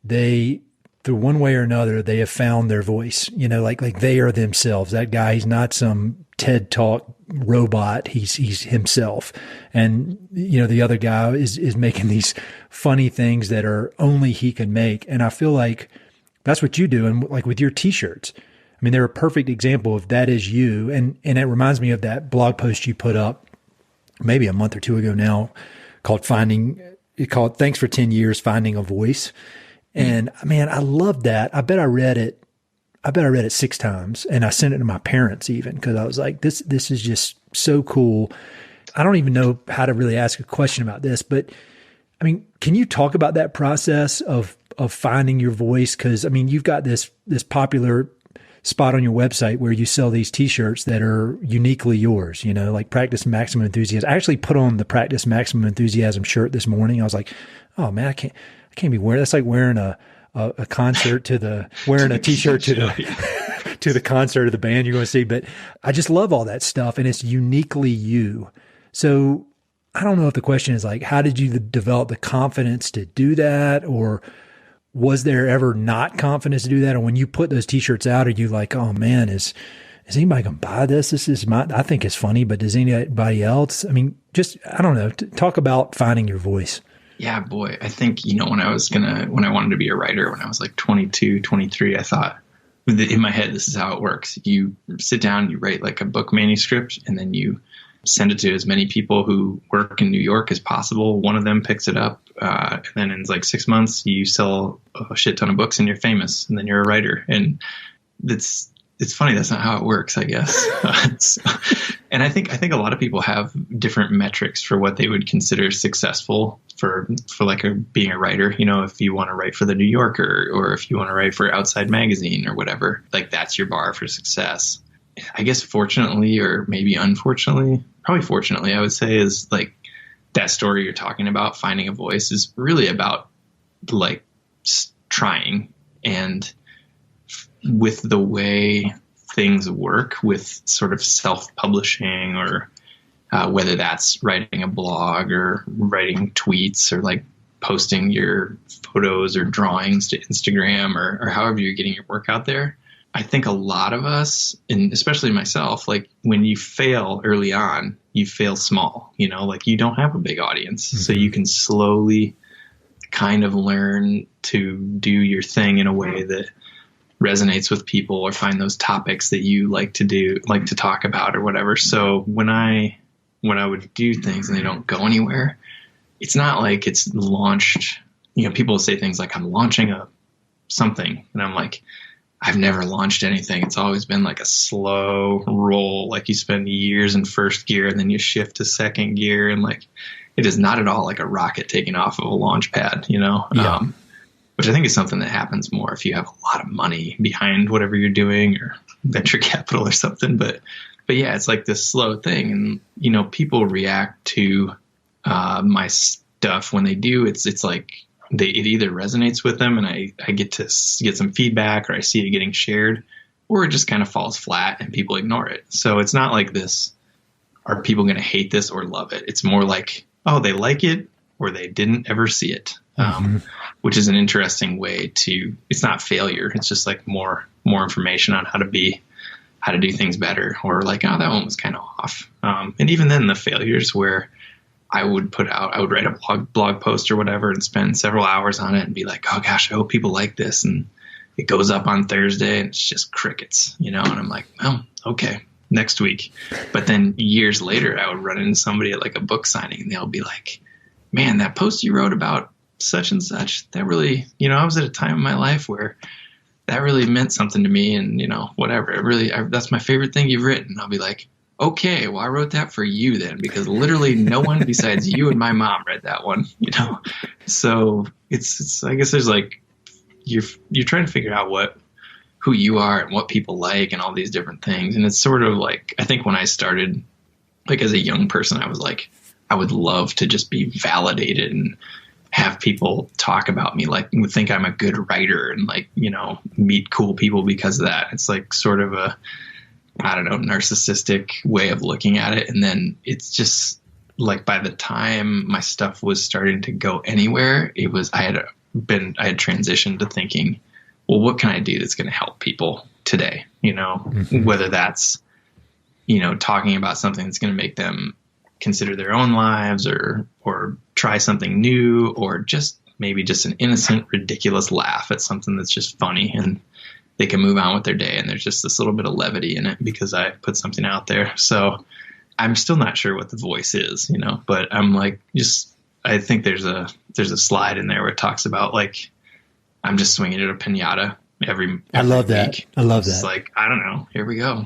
they, through one way or another, they have found their voice, like they are themselves. That guy, he's not some TED Talk robot. He's himself. And, the other guy is making these funny things that are only he can make. And I feel like that's what you do. And like with your t-shirts, I mean, they're a perfect example of that is you. And it reminds me of that blog post you put up maybe a month or two ago now called Thanks for 10 Years, Finding a Voice. And man, I love that. I bet I read it 6 times, and I sent it to my parents even, because I was like, this is just so cool. I don't even know how to really ask a question about this, but I mean, can you talk about that process of finding your voice? Cause I mean, you've got this popular spot on your website where you sell these t-shirts that are uniquely yours, like Practice Maximum Enthusiasm. I actually put on the Practice Maximum Enthusiasm shirt this morning. I was like, oh man, I can't be wearing, that's like wearing a concert wearing a t-shirt to the concert of the band you're going to see. But I just love all that stuff, and it's uniquely you. So I don't know if the question is like, how did you develop the confidence to do that? Or was there ever not confidence to do that? Or when you put those t-shirts out, are you like, oh man, is anybody going to buy this? I think it's funny, but does anybody else? I mean, I don't know. Talk about finding your voice.
Yeah, boy. I think, when I wanted to be a writer, when I was like 22, 23, I thought in my head, this is how it works. You sit down, you write like a book manuscript, and then you send it to as many people who work in New York as possible. One of them picks it up. And then in like 6 months, you sell a shit ton of books and you're famous, and then you're a writer. And it's funny. That's not how it works, I guess. And I think a lot of people have different metrics for what they would consider successful for like being a writer. If you want to write for the New Yorker, or if you want to write for Outside Magazine or whatever, like that's your bar for success. I guess fortunately, or maybe unfortunately, probably fortunately, I would say, is like that story you're talking about, finding a voice, is really about like trying. And with the way things work with sort of self-publishing, or whether that's writing a blog or writing tweets or like posting your photos or drawings to Instagram, or however you're getting your work out there. I think a lot of us, and especially myself, like when you fail early on, you fail small, like you don't have a big audience. Mm-hmm. So you can slowly kind of learn to do your thing in a way that resonates with people, or find those topics that you like to talk about or whatever. So when I would do things and they don't go anywhere, it's not like it's launched. People say things like, I'm launching something. And I'm like, I've never launched anything. It's always been like a slow roll. Like you spend years in first gear and then you shift to second gear. And like, it is not at all like a rocket taking off of a launch pad, Yeah. Which I think is something that happens more if you have a lot of money behind whatever you're doing, or venture capital or something. But yeah, it's like this slow thing. And, people react to my stuff when they do. It's like it either resonates with them and I get to get some feedback, or I see it getting shared, or it just kind of falls flat and people ignore it. So it's not like this, are people going to hate this or love it? It's more like, oh, they like it, or they didn't ever see it. Which is an interesting way it's not failure. It's just like more information on how to do things better, or like, oh, that one was kind of off. And even then the failures where I would write a blog post or whatever and spend several hours on it and be like, oh gosh, I hope people like this. And it goes up on Thursday and it's just crickets, and I'm like, oh, okay, next week. But then years later, I would run into somebody at like a book signing and they'll be like, man, that post you wrote about such and such, that really, I was at a time in my life where that really meant something to me, and, whatever, that's my favorite thing you've written. I'll be like, okay, well, I wrote that for you then, because literally no one besides you and my mom read that one, So it's I guess there's like, you're trying to figure out who you are and what people like and all these different things. And it's sort of like, I think when I started, like as a young person, I was like, I would love to just be validated and have people talk about me, like think I'm a good writer and like, you know, meet cool people because of that. It's like sort of a, I don't know, narcissistic way of looking at it. And then it's just like, by the time my stuff was starting to go anywhere, it was, I had transitioned to thinking, well, what can I do that's going to help people today? You know, whether that's, you know, talking about something that's going to make them consider their own lives or try something new, or just maybe just an innocent, ridiculous laugh at something that's just funny and they can move on with their day. And there's just this little bit of levity in it because I put something out there. So I'm still not sure what the voice is, you know, but I'm like, I think there's a slide in there where it talks about like, I'm just swinging at a pinata every
I love that.
week.
I love that.
It's like, I don't know. Here we go.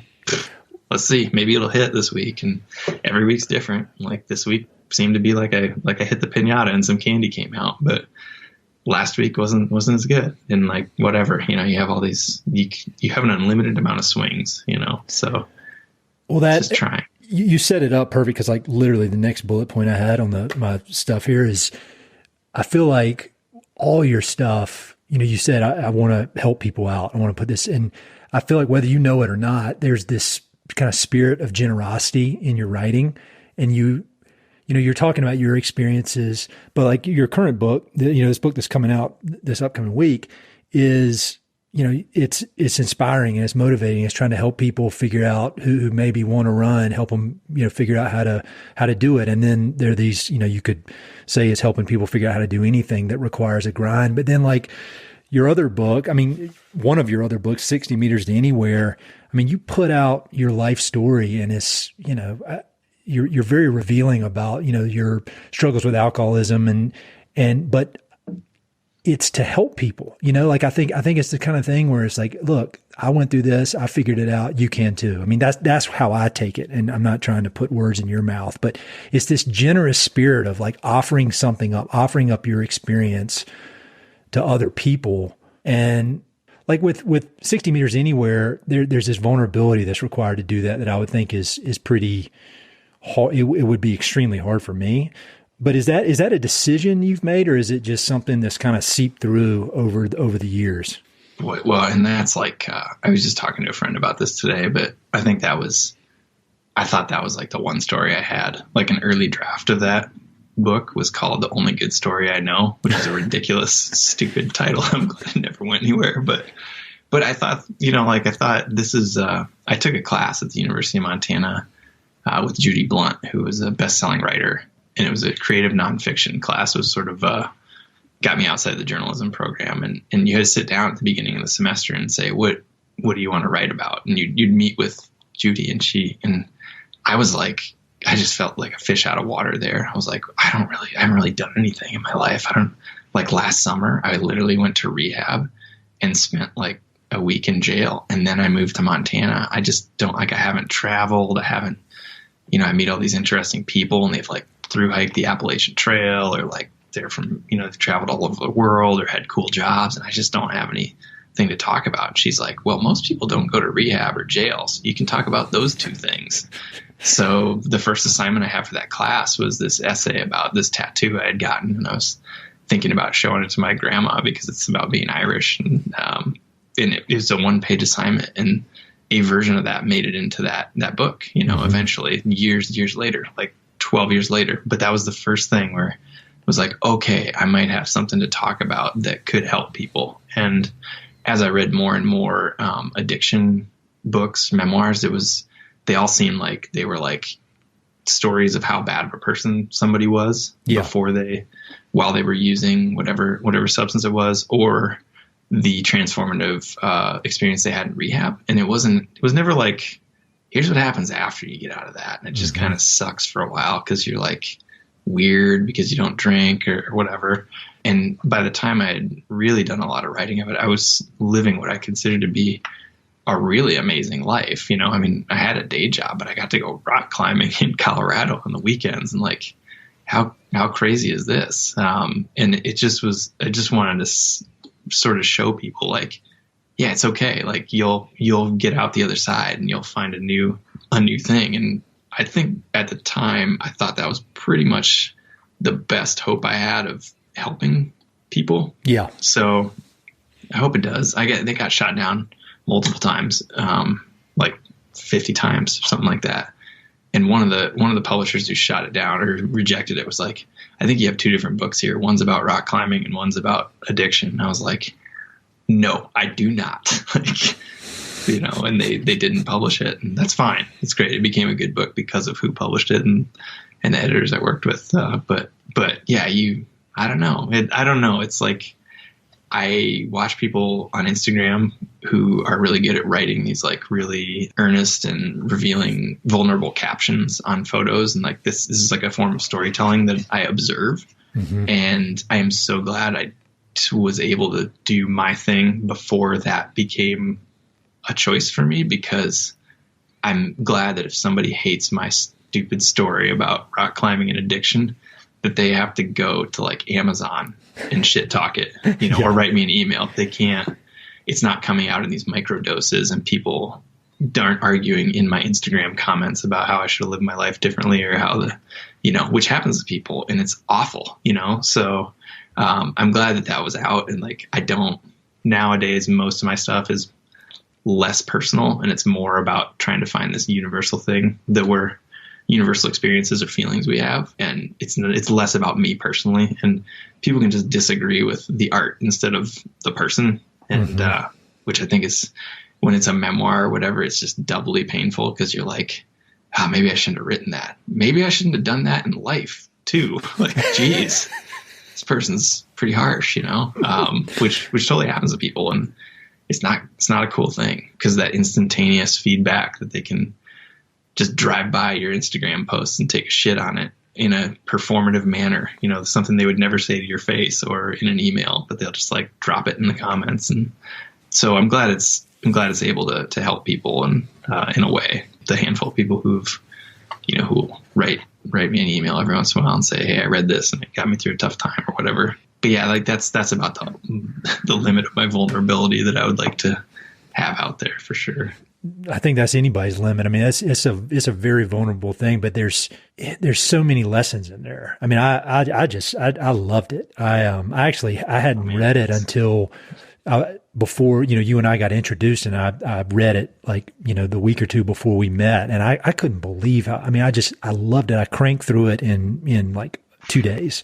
Let's see. Maybe it'll hit this week, and every week's different. Like this week seemed to be like I hit the pinata and some candy came out, but last week wasn't as good. And like whatever, you know, you have all these. You have an unlimited amount of swings, you know. So
well, that's
just trying.
You set it up perfect because like literally the next bullet point I had on my stuff here is, I feel like all your stuff. You know, you said I want to help people out. I want to put this in. I feel like whether you know it or not, there's this kind of spirit of generosity in your writing, and you know, you're talking about your experiences, but like your current book, you know, this book that's coming out this upcoming week is, you know, it's inspiring and it's motivating. It's trying to help people figure out who maybe want to run, help them, you know, figure out how to do it. And then there are these, you know, you could say it's helping people figure out how to do anything that requires a grind. But then like your other book, I mean, one of your other books, 60 Meters to Anywhere, I mean, you put out your life story and it's, you know, you're very revealing about, you know, your struggles with alcoholism but it's to help people, you know, like I think it's the kind of thing where it's like, look, I went through this, I figured it out. You can too. I mean, that's how I take it. And I'm not trying to put words in your mouth, but it's this generous spirit of like offering something up, offering up your experience to other people. And like with 60 Meters Anywhere, there's this vulnerability that's required to do that I would think is pretty hard. It would be extremely hard for me. But is that a decision you've made, or is it just something that's kind of seeped through over the years?
Well, and that's like, I was just talking to a friend about this today, but I thought that was like the one story I had, like an early draft of that book was called The Only Good Story I Know, which is a ridiculous, stupid title. I'm glad it never went anywhere. But I thought, you know, like I thought this is, I took a class at the University of Montana with Judy Blunt, who was a best-selling writer. And it was a creative nonfiction class. It was sort of got me outside the journalism program. And you had to sit down at the beginning of the semester and say, what do you want to write about? And you'd meet with Judy and I was like, I just felt like a fish out of water there. I was like, I haven't really done anything in my life. Like last summer, I literally went to rehab and spent like a week in jail. And then I moved to Montana. I just don't I haven't traveled. I meet all these interesting people and they've like through hiked the Appalachian Trail, or like they're from, you know, they've traveled all over the world or had cool jobs. And I just don't have anything to talk about. And she's like, well, most people don't go to rehab or jail. So you can talk about those two things. So the first assignment I had for that class was this essay about this tattoo I had gotten. And I was thinking about showing it to my grandma because it's about being Irish. And it was a 1-page assignment, and a version of that made it into that book, you know, eventually years later, like 12 years later. But that was the first thing where it was like, okay, I might have something to talk about that could help people. And as I read more and more addiction books, memoirs, they all seemed like they were like stories of how bad of a person somebody was while they were using whatever substance it was, or the transformative experience they had in rehab. And it was never like, here's what happens after you get out of that. And it just kind of sucks for a while because you're like weird because you don't drink or whatever. And by the time I had really done a lot of writing of it, I was living what I considered to be a really amazing life. You know, I mean, I had a day job, but I got to go rock climbing in Colorado on the weekends, and like, how crazy is this? And it just was, I just wanted to sort of show people like, yeah, it's okay. Like you'll get out the other side and you'll find a new thing. And I think at the time I thought that was pretty much the best hope I had of helping people.
Yeah.
So I hope it does. They got shot down multiple times, like 50 times or something like that. And one of the publishers who shot it down or rejected it was like, I think you have two different books here. One's about rock climbing and one's about addiction. And I was like, no, I do not. Like, and they didn't publish it, and that's fine. It's great. It became a good book because of who published it and the editors I worked with. But yeah, I don't know. It's like, I watch people on Instagram who are really good at writing these like really earnest and revealing vulnerable captions on photos. And like, this is like a form of storytelling that I observe. Mm-hmm. And I am so glad I was able to do my thing before that became a choice for me, because I'm glad that if somebody hates my stupid story about rock climbing and addiction, that they have to go to like Amazon and shit talk it, yeah. Or write me an email. They can't, it's not coming out in these micro doses, and people aren't arguing in my Instagram comments about how I should have lived my life differently, or how which happens to people, and it's awful, so I'm glad that was out. And like, nowadays, most of my stuff is less personal, and it's more about trying to find this universal thing that we're universal experiences or feelings we have. And it's less about me personally, and people can just disagree with the art instead of the person. And, mm-hmm. Which I think is, when it's a memoir or whatever, it's just doubly painful, because you're like, maybe I shouldn't have written that. Maybe I shouldn't have done that in life too. Like, geez, this person's pretty harsh, which totally happens to people. And it's not a cool thing, because that instantaneous feedback that they can just drive by your Instagram posts and take a shit on it in a performative manner, something they would never say to your face or in an email, but they'll just like drop it in the comments. And so I'm glad it's able to help people. And in a way, the handful of people who write me an email every once in a while and say, hey, I read this and it got me through a tough time or whatever. But yeah, like that's about the limit of my vulnerability that I would like to have out there, for sure.
I think that's anybody's limit. I mean, it's a very vulnerable thing, but there's so many lessons in there. I mean, I loved it. I hadn't read it until before, you and I got introduced, and I read it like, the week or two before we met, and I couldn't believe how, I mean, I loved it. I cranked through it in like 2 days,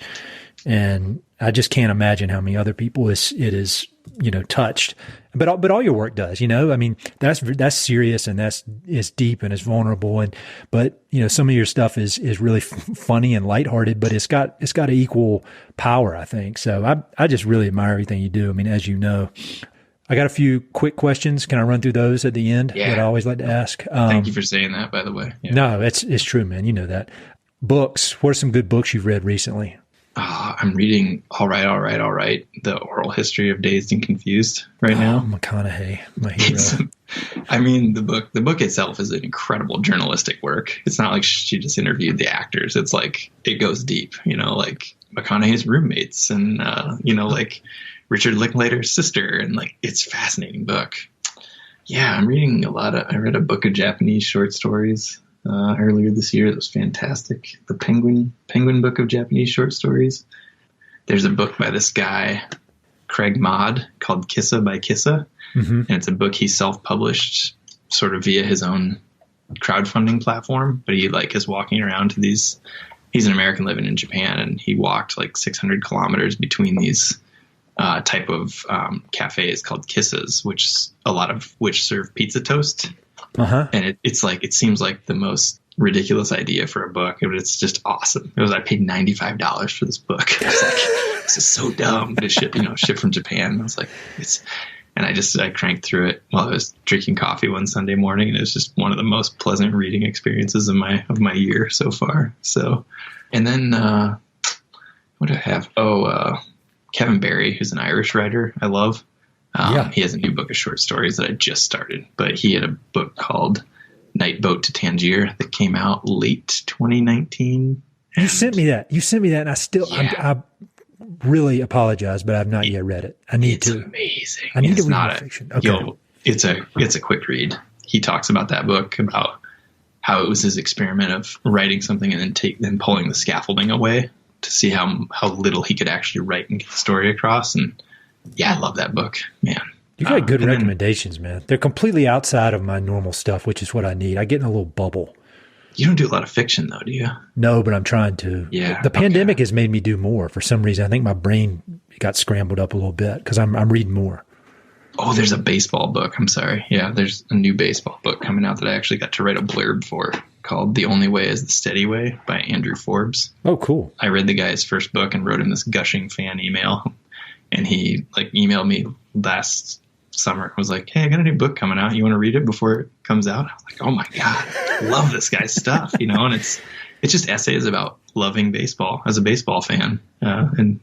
and I just can't imagine how many other people it is touched. But all your work does, I mean, that's serious, and is deep, and it's vulnerable. But some of your stuff is really funny and lighthearted, but it's got equal power, I think. So I just really admire everything you do. I mean, as you know, I got a few quick questions. Can I run through those at the end?
Yeah.
That I always like to ask.
Thank you for saying that, by the way. Yeah.
No, it's true, man. You know that. Books. What are some good books you've read recently?
I'm reading All Right, the oral history of Dazed and Confused right now.
McConaughey, my hero.
I mean, the book itself is an incredible journalistic work. It's not like she just interviewed the actors. It's like, it goes deep, like McConaughey's roommates and, like Richard Linklater's sister. And like, it's a fascinating book. Yeah, I'm reading I read a book of Japanese short stories earlier this year. That was fantastic. The Penguin book of Japanese short stories. There's a book by this guy, Craig Maude, called Kissa by Kissa. Mm-hmm. And it's a book he self-published sort of via his own crowdfunding platform. But he like is walking around to these, he's an American living in Japan, and he walked like 600 kilometers between these type of cafes called Kissas, a lot of which serve pizza toast. Uh-huh. And it seems like the most ridiculous idea for a book, but it's just awesome. I paid $95 for this book. I was like, this is so dumb, but it's shipped from Japan. And I was like, and I cranked through it while I was drinking coffee one Sunday morning, and it was just one of the most pleasant reading experiences of my year so far. So, and then what do I have? Kevin Barry, who's an Irish writer I love. He has a new book of short stories that I just started, but he had a book called Night Boat to Tangier that came out late 2019. You sent me that.
And I still, yeah. really apologize, but I've not yet read it. I need to.
It's amazing.
I need
it's
to read
not
more fiction. Okay.
It's a quick read. He talks about that book, about how it was his experiment of writing something and then pulling the scaffolding away to see how little he could actually write and get the story across. And yeah, I love that book, man.
You got good recommendations, man. They're completely outside of my normal stuff, which is what I need. I get in a little bubble.
You don't do a lot of fiction, though, do you?
No, but I'm trying to.
Yeah.
The pandemic has made me do more. For some reason, I think my brain got scrambled up a little bit because I'm reading more.
Oh, there's a baseball book. I'm sorry. Yeah, there's a new baseball book coming out that I actually got to write a blurb for, called The Only Way is the Steady Way by Andrew Forbes.
Oh, cool.
I read the guy's first book and wrote him this gushing fan email. And he emailed me last summer. Was like, hey, I got a new book coming out. You want to read it before it comes out? I was like, oh my God, I love this guy's stuff, and it's just essays about loving baseball as a baseball fan. And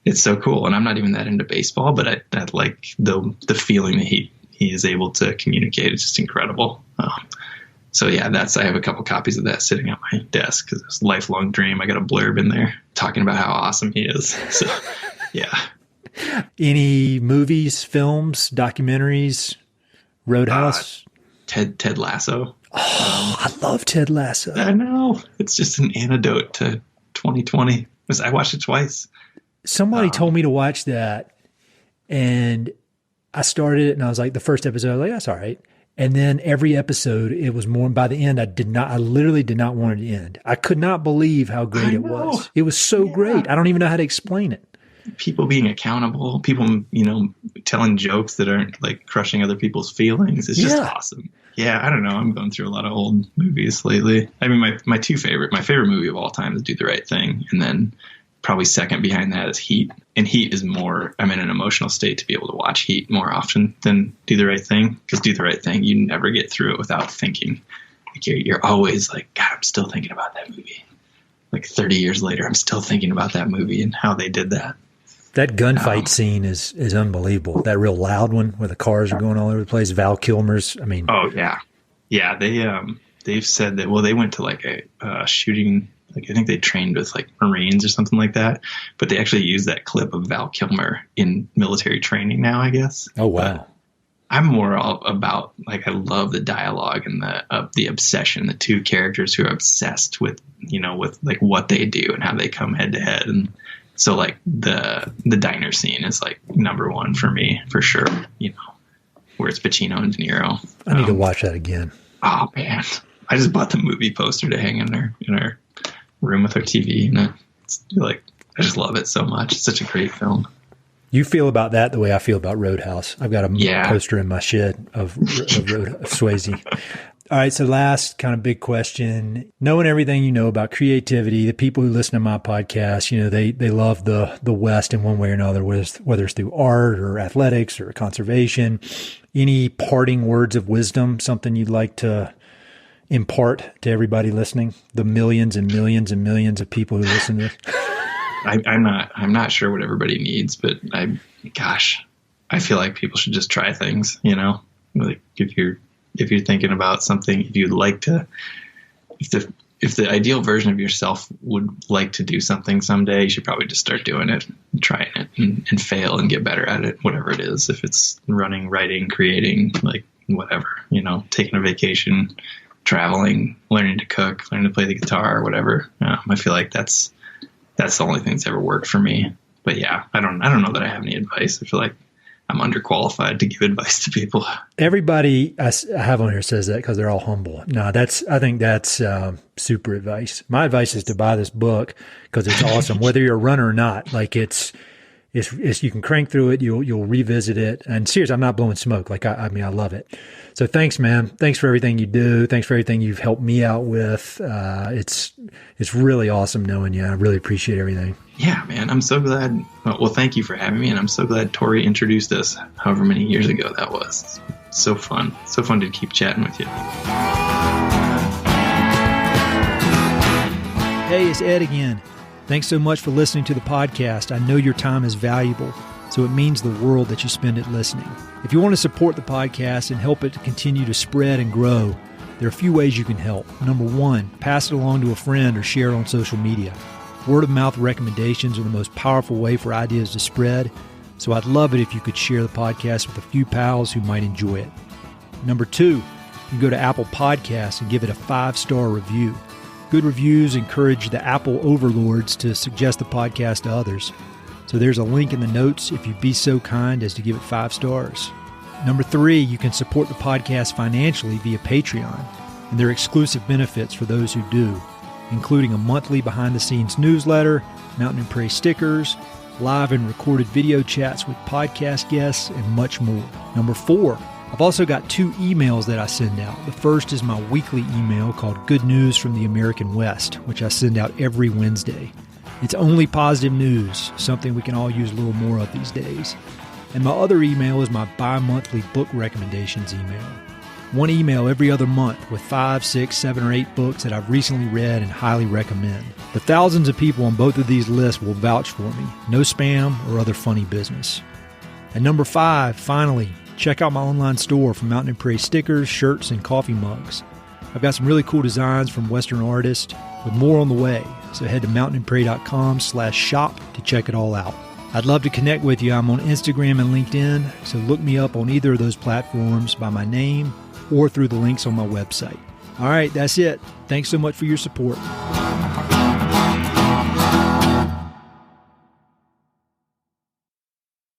it's so cool. And I'm not even that into baseball, but I like the feeling that he is able to communicate. It's just incredible. So yeah, I have a couple copies of that sitting on my desk because it's a lifelong dream. I got a blurb in there talking about how awesome he is. So yeah.
Any movies, films, documentaries, Roadhouse?
Ted Lasso.
Oh, I love Ted Lasso.
I know. It's just an antidote to 2020. I watched it twice.
Somebody told me to watch that, and I started it, and I was like, the first episode, I was like, that's all right. And then every episode, it was more, by the end, I literally did not want it to end. I could not believe how great it was. It was so great. I don't even know how to explain it.
People being accountable, people, telling jokes that aren't like crushing other people's feelings. It's just awesome. Yeah, I don't know. I'm going through a lot of old movies lately. I mean, my favorite movie of all time is Do the Right Thing. And then probably second behind that is Heat. And Heat is more, I'm in an emotional state to be able to watch Heat more often than Do the Right Thing. Because Do the Right Thing, you never get through it without thinking. Like you're always like, God, I'm still thinking about that movie. Like 30 years later, I'm still thinking about that movie and how they did that.
That gunfight scene is unbelievable. That real loud one where the cars are going all over the place. Val Kilmer's, I mean.
Oh, yeah. Yeah, they've said that, they went to like a shooting, like I think they trained with like Marines or something like that. But they actually used that clip of Val Kilmer in military training now, I guess.
Oh, wow.
But I'm more about, like, I love the dialogue and the obsession, the two characters who are obsessed with, with like what they do and how they come head to head. And so like the diner scene is like number one for me, for sure, where it's Pacino and De Niro.
I need to watch that again.
Oh man. I just bought the movie poster to hang in our room with our TV, and it's like, I just love it so much. It's such a great film.
You feel about that the way I feel about Roadhouse. I've got a poster in my shed of Swayze. All right, so last kind of big question. Knowing everything you know about creativity, the people who listen to my podcast, they love the West in one way or another, whether it's through art or athletics or conservation. Any parting words of wisdom, something you'd like to impart to everybody listening? The millions and millions and millions of people who listen to this?
I'm not sure what everybody needs, but I feel like people should just try things, like if you're thinking about something, if you'd like to, if the ideal version of yourself would like to do something someday, you should probably just start doing it, trying it and fail and get better at it, whatever it is. If it's running, writing, creating, like whatever, taking a vacation, traveling, learning to cook, learning to play the guitar, whatever. I feel like that's the only thing that's ever worked for me. But yeah, I don't know that I have any advice. I feel like I'm underqualified to give advice to people. Everybody
I have on here says that because they're all humble. No, I think that's super advice. My advice is to buy this book because it's awesome, whether you're a runner or not. Like it's you can crank through it. You'll revisit it. And seriously, I'm not blowing smoke. Like I love it. So thanks, man. Thanks for everything you do. Thanks for everything you've helped me out with. It's really awesome knowing you. I really appreciate everything.
Yeah, man. I'm so glad. Well, thank you for having me. And I'm so glad Tori introduced us however many years ago that was. So fun. So fun to keep chatting with you.
Hey, it's Ed again. Thanks so much for listening to the podcast. I know your time is valuable, so it means the world that you spend it listening. If you want to support the podcast and help it to continue to spread and grow, there are a few ways you can help. Number one, pass it along to a friend or share it on social media. Word of mouth recommendations are the most powerful way for ideas to spread, so I'd love it if you could share the podcast with a few pals who might enjoy it. Number 2, you can go to Apple Podcasts and give it a 5-star review. Good reviews encourage the Apple overlords to suggest the podcast to others. So there's a link in the notes if you'd be so kind as to give it 5 stars. Number 3, you can support the podcast financially via Patreon, and there are exclusive benefits for those who do, including a monthly behind-the-scenes newsletter, Mountain Prairie stickers, live and recorded video chats with podcast guests, and much more. Number 4, I've also got 2 emails that I send out. The first is my weekly email called Good News from the American West, which I send out every Wednesday. It's only positive news, something we can all use a little more of these days. And my other email is my bi-monthly book recommendations email. One email every other month with 5, 6, 7, or 8 books that I've recently read and highly recommend. The thousands of people on both of these lists will vouch for me. No spam or other funny business. And number 5, finally, check out my online store for Mountain Prairie stickers, shirts, and coffee mugs. I've got some really cool designs from Western artists with more on the way, so head to mountainprairie.com/shop to check it all out. I'd love to connect with you. I'm on Instagram and LinkedIn, so look me up on either of those platforms by my name or through the links on my website. All right, that's it. Thanks so much for your support.